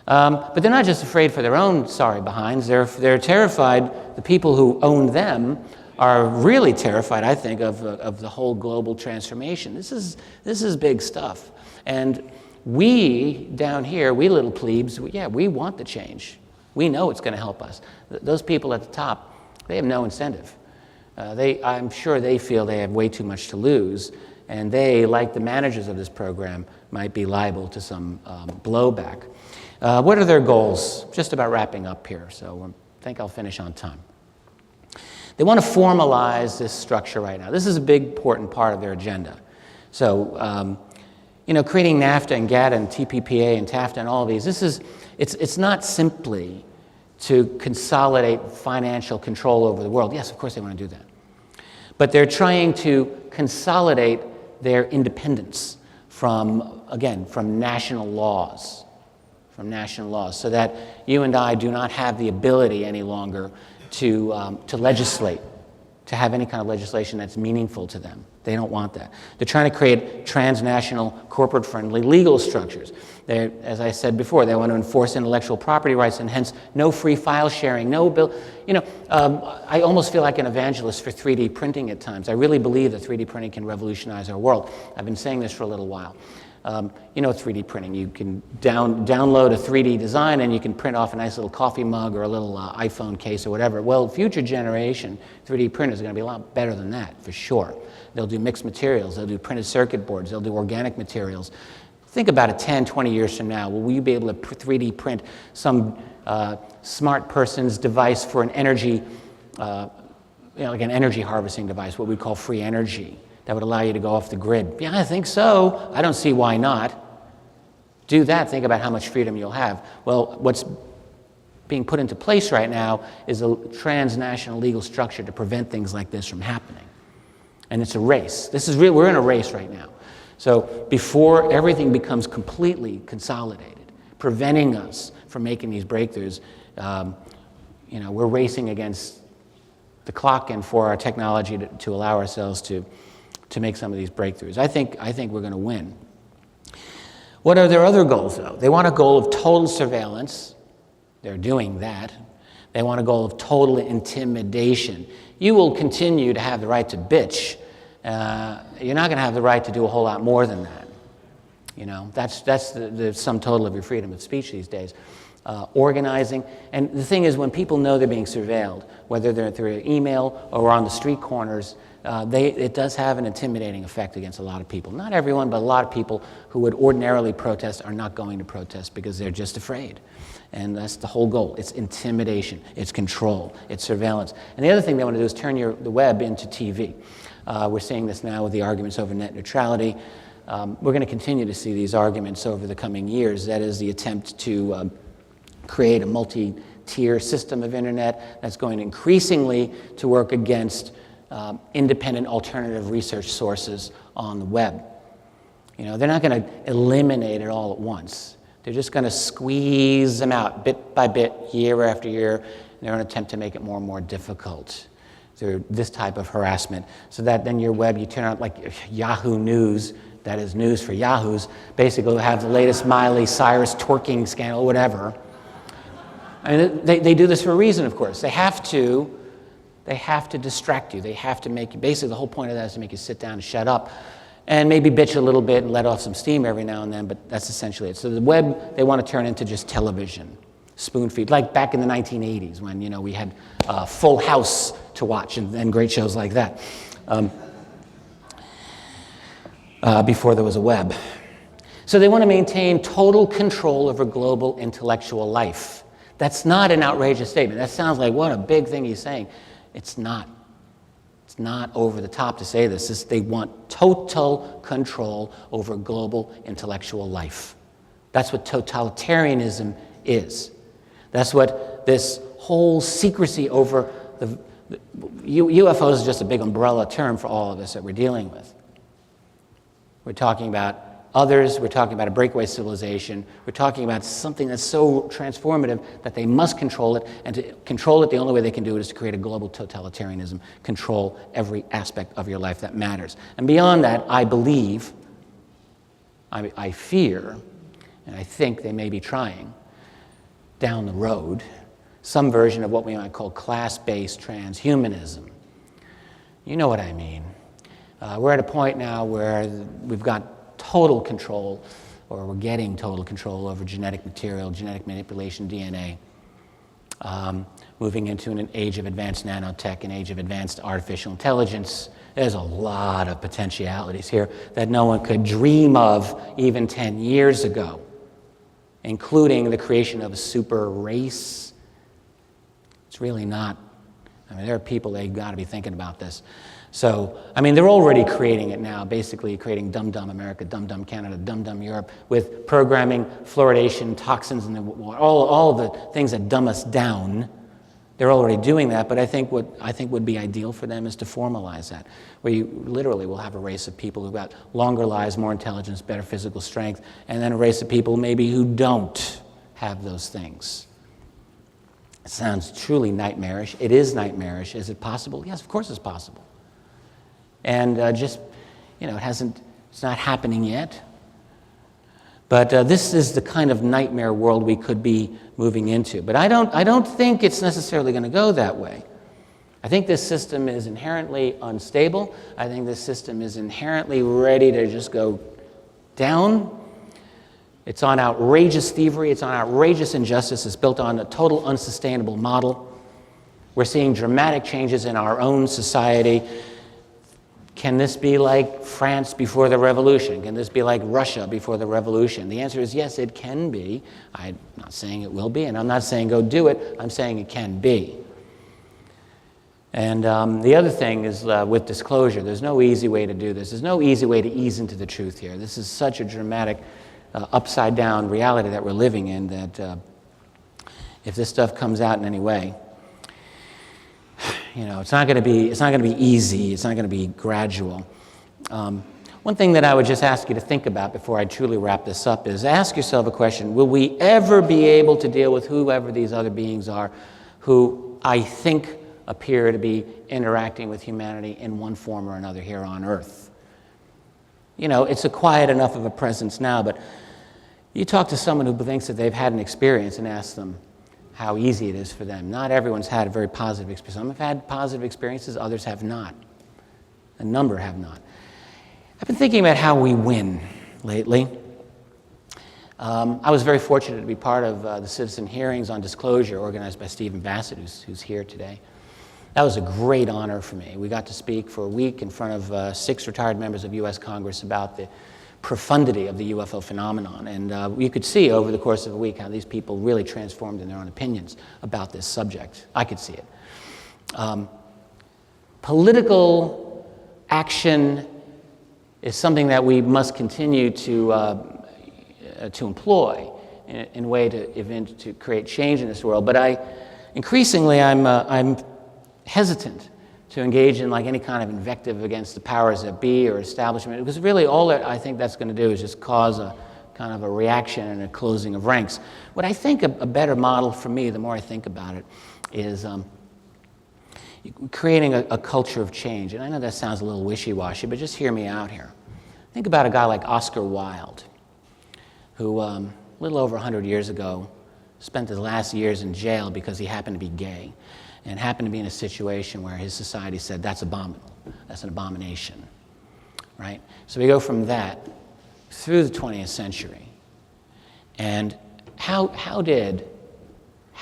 But they're not just afraid for their own sorry behinds. They're terrified. The people who own them are really terrified, I think, of the whole global transformation. This is big stuff. And we down here, we little plebes, we want the change. We know it's going to help us. Those people at the top, they have no incentive. I'm sure they feel they have way too much to lose, and they, like the managers of this program, might be liable to some blowback. What are their goals? Just about wrapping up here, so I think I'll finish on time. They want to formalize this structure right now. This is a big, important part of their agenda. So, creating NAFTA and GATT and TPPA and TAFTA and all of these, it's not simply to consolidate financial control over the world. Yes, of course they want to do that. But they're trying to consolidate their independence from national laws, so that you and I do not have the ability any longer to legislate, to have any kind of legislation that's meaningful to them. They don't want that. They're trying to create transnational, corporate-friendly legal structures. As I said before, they want to enforce intellectual property rights and hence no free file sharing, no bill. I almost feel like an evangelist for 3D printing at times. I really believe that 3D printing can revolutionize our world. I've been saying this for a little while. 3D printing. You can download a 3D design and you can print off a nice little coffee mug or a little iPhone case or whatever. Well, future generation 3D printers are going to be a lot better than that, for sure. They'll do mixed materials. They'll do printed circuit boards. They'll do organic materials. Think about it 10, 20 years from now. Will you be able to 3D print some smart person's device for an energy, like an energy harvesting device, what we call free energy, that would allow you to go off the grid? Yeah, I think so. I don't see why not. Do that. Think about how much freedom you'll have. Well, what's being put into place right now is a transnational legal structure to prevent things like this from happening. And it's a race. We're in a race right now. So before everything becomes completely consolidated, preventing us from making these breakthroughs, we're racing against the clock and for our technology to allow ourselves to make some of these breakthroughs. I think we're going to win. What are their other goals, though? They want a goal of total surveillance. They're doing that. They want a goal of total intimidation. You will continue to have the right to bitch. You're not going to have the right to do a whole lot more than that. That's the sum total of your freedom of speech these days. organizing. And the thing is, when people know they're being surveilled, whether they're through email or on the street corners, it does have an intimidating effect against a lot of people. Not everyone, but a lot of people who would ordinarily protest are not going to protest because they're just afraid. And that's the whole goal. It's intimidation, it's control, it's surveillance. And the other thing they want to do is turn the web into TV. We're seeing this now with the arguments over net neutrality. We're going to continue to see these arguments over the coming years. That is the attempt to create a multi-tier system of internet that's going increasingly to work against independent alternative research sources on the web. You know, they're not going to eliminate it all at once. They're just going to squeeze them out bit by bit, year after year, and they're going to attempt to make it more and more difficult through this type of harassment, so that then your web, you turn out like Yahoo News, that is news for Yahoos, basically have the latest Miley Cyrus twerking scandal, whatever. I mean, they do this for a reason, of course. They have to distract you. They have to make you, basically the whole point of that is to make you sit down and shut up and maybe bitch a little bit and let off some steam every now and then, but that's essentially it. So the web, they want to turn into just television, spoon feed, like back in the 1980s when, you know, we had Full House to watch and great shows like that, before there was a web. So they want to maintain total control over global intellectual life. That's not an outrageous statement. That sounds like, what a big thing he's saying. It's not. It's not over the top to say this. They want total control over global intellectual life. That's what totalitarianism is. That's what this whole secrecy over the UFOs is just a big umbrella term for all of this that we're dealing with. We're talking about others, we're talking about a breakaway civilization, we're talking about something that's so transformative that they must control it, and to control it, the only way they can do it is to create a global totalitarianism, control every aspect of your life that matters. And beyond that, I believe, I fear, and I think they may be trying, down the road, some version of what we might call class-based transhumanism. You know what I mean. We're at a point now where we've got total control, or we're getting total control over genetic material, genetic manipulation, DNA, moving into an age of advanced nanotech, an age of advanced artificial intelligence. There's a lot of potentialities here that no one could dream of even 10 years ago, including the creation of a super race. It's really not, I mean, there are people, they've got to be thinking about this. So, I mean, they're already creating it now, basically creating dumb-dumb America, dumb-dumb Canada, dumb-dumb Europe, with programming, fluoridation, toxins in the water, all the things that dumb us down. They're already doing that, but I think what would be ideal for them is to formalize that, where you literally will have a race of people who've got longer lives, more intelligence, better physical strength, and then a race of people maybe who don't have those things. It sounds truly nightmarish. It is nightmarish. Is it possible? Yes, of course it's possible. And just, you know, it's not happening yet. But this is the kind of nightmare world we could be moving into. But I don't think it's necessarily going to go that way. I think this system is inherently unstable. I think this system is inherently ready to just go down. It's on outrageous thievery. It's on outrageous injustice. It's built on a total unsustainable model. We're seeing dramatic changes in our own society. Can this be like France before the revolution? Can this be like Russia before the revolution? The answer is yes, it can be. I'm not saying it will be, and I'm not saying go do it. I'm saying it can be. And the other thing is with disclosure, there's no easy way to do this. There's no easy way to ease into the truth here. This is such a dramatic, upside-down reality that we're living in that if this stuff comes out in any way, you know, it's not going to be easy. It's not going to be gradual. One thing that I would just ask you to think about before I truly wrap this up is ask yourself a question: will we ever be able to deal with whoever these other beings are, who I think appear to be interacting with humanity in one form or another here on Earth? You know, it's a quiet enough of a presence now, but you talk to someone who thinks that they've had an experience and ask them how easy it is for them. Not everyone's had a very positive experience. Some have had positive experiences, others have not. A number have not. I've been thinking about how we win lately. I was very fortunate to be part of the citizen hearings on disclosure organized by Stephen Bassett, who's here today. That was a great honor for me. We got to speak for a week in front of 6 retired members of U.S. Congress about the profundity of the UFO phenomenon. And you could see over the course of a week how these people really transformed in their own opinions about this subject. I could see it. Political action is something that we must continue to employ in a way to create change in this world. But increasingly, I'm hesitant to engage in like any kind of invective against the powers that be or establishment, because really all that I think that's going to do is just cause a kind of a reaction and a closing of ranks. What I think a better model for me, the more I think about it, is creating a culture of change. And I know that sounds a little wishy-washy, but just hear me out here. Think about a guy like Oscar Wilde, who a little over 100 years ago spent his last years in jail because he happened to be gay and happened to be in a situation where his society said, that's abominable, that's an abomination, right? So we go from that through the 20th century. And how did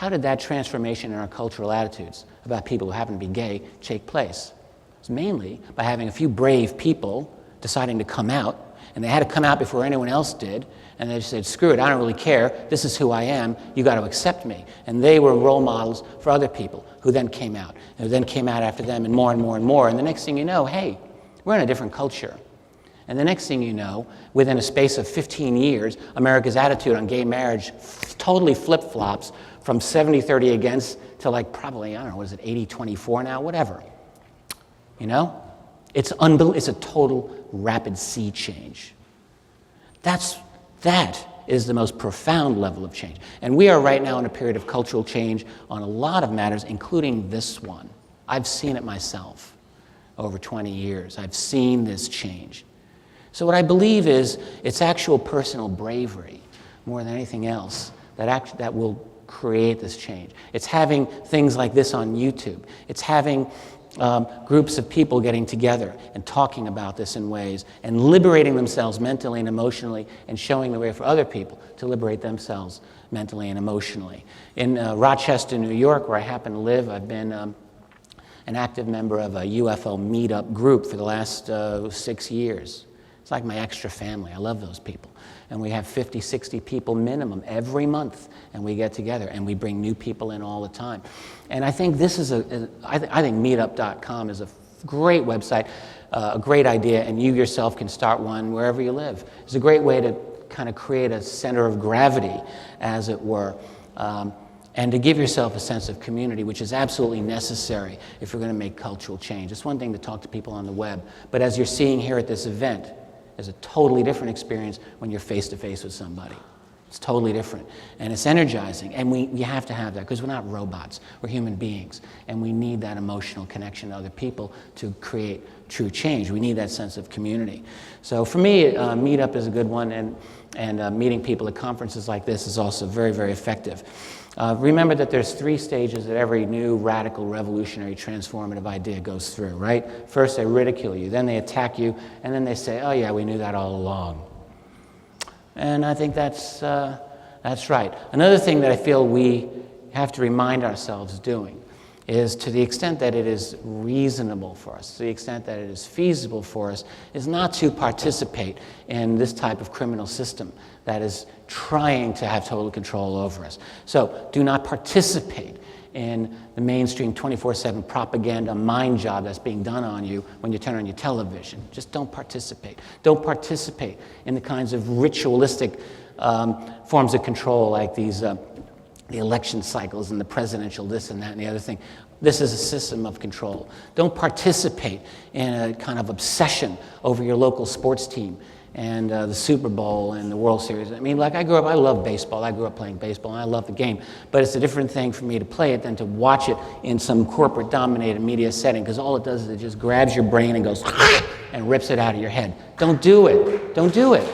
that transformation in our cultural attitudes about people who happen to be gay take place? It's mainly by having a few brave people deciding to come out, and they had to come out before anyone else did, and they just said, screw it, I don't really care, this is who I am, you got to accept me. And they were role models for other people who then came out, and who then came out after them, and more and more and more. And the next thing you know, hey, we're in a different culture. And the next thing you know, within a space of 15 years, America's attitude on gay marriage totally flip-flops from 70-30 against to like probably, I don't know, what is it, 80-24 now, whatever. You know? It's a total rapid sea change. That is the most profound level of change. And we are right now in a period of cultural change on a lot of matters, including this one. I've seen it myself over 20 years. I've seen this change. So what I believe is it's actual personal bravery more than anything else that will create this change. It's having things like this on YouTube. It's having groups of people getting together and talking about this in ways and liberating themselves mentally and emotionally and showing the way for other people to liberate themselves mentally and emotionally. In Rochester, New York, where I happen to live, I've been an active member of a UFO meetup group for the last 6 years. It's like my extra family. I love those people. And we have 50, 60 people minimum every month, and we get together, and we bring new people in all the time. And I think this is I think meetup.com is a great website, a great idea, and you yourself can start one wherever you live. It's a great way to kind of create a center of gravity, as it were, and to give yourself a sense of community, which is absolutely necessary if you're going to make cultural change. It's one thing to talk to people on the web, but as you're seeing here at this event, there's a totally different experience when you're face-to-face with somebody. It's totally different. And it's energizing. And we have to have that because we're not robots. We're human beings. And we need that emotional connection to other people to create true change. We need that sense of community. So for me, Meetup is a good one. And meeting people at conferences like this is also very, very effective. Remember that there's 3 stages that every new, radical, revolutionary, transformative idea goes through, right? First, they ridicule you. Then they attack you. And then they say, oh, yeah, we knew that all along. And I think that's right. Another thing that I feel we have to remind ourselves doing is, to the extent that it is reasonable for us, to the extent that it is feasible for us, is not to participate in this type of criminal system that is trying to have total control over us. So do not participate in the mainstream 24/7 propaganda mind job that's being done on you when you turn on your television. Just don't participate. Don't participate in the kinds of ritualistic forms of control like these the election cycles and the presidential this and that and the other thing. This is a system of control. Don't participate in a kind of obsession over your local sports team and the Super Bowl and the World Series. I mean, like I love baseball. I grew up playing baseball, and I love the game. But it's a different thing for me to play it than to watch it in some corporate-dominated media setting, because all it does is it just grabs your brain and goes and rips it out of your head. Don't do it. Don't do it.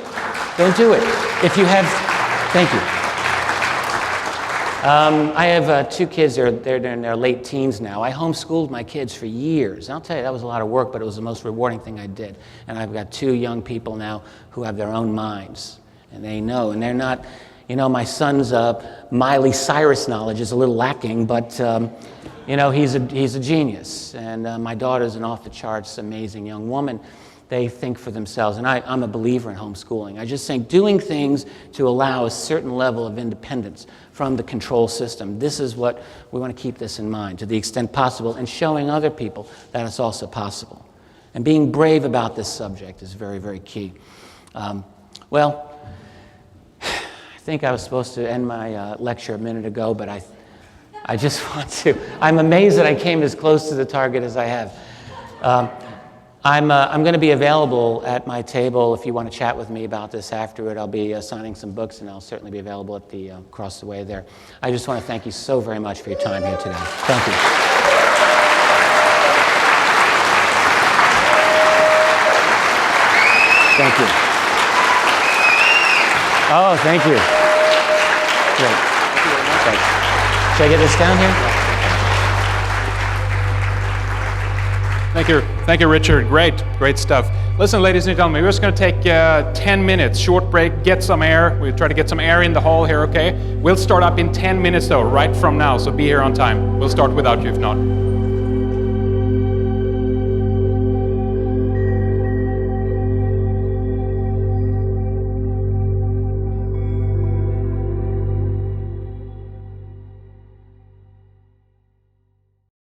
Don't do it. If you have... Thank you. I have 2 kids. They're in their late teens now. I homeschooled my kids for years. And I'll tell you, that was a lot of work, but it was the most rewarding thing I did. And I've got 2 young people now who have their own minds. and they know, and they're not, my son's Miley Cyrus knowledge is a little lacking, but he's a genius, and my daughter's an off-the-charts amazing young woman. They think for themselves, and I'm a believer in homeschooling. I just think doing things to allow a certain level of independence from the control system. This is what we want to keep this in mind to the extent possible, and showing other people that it's also possible. And being brave about this subject is very, very key. Well, I think I was supposed to end my lecture a minute ago, but I just want to. I'm amazed that I came as close to the target as I have. I'm going to be available at my table if you want to chat with me about this afterward. I'll be signing some books, and I'll certainly be available at the across the way there. I just want to thank you so very much for your time here today. Thank you. Thank you. Oh, thank you. Great. Thanks. Should I get this down here? Thank you, Richard. Great stuff. Listen, ladies and gentlemen, we're just going to take 10 minutes, short break, get some air. We'll try to get some air in the hall here, okay? We'll start up in 10 minutes, though, right from now, so be here on time. We'll start without you if not.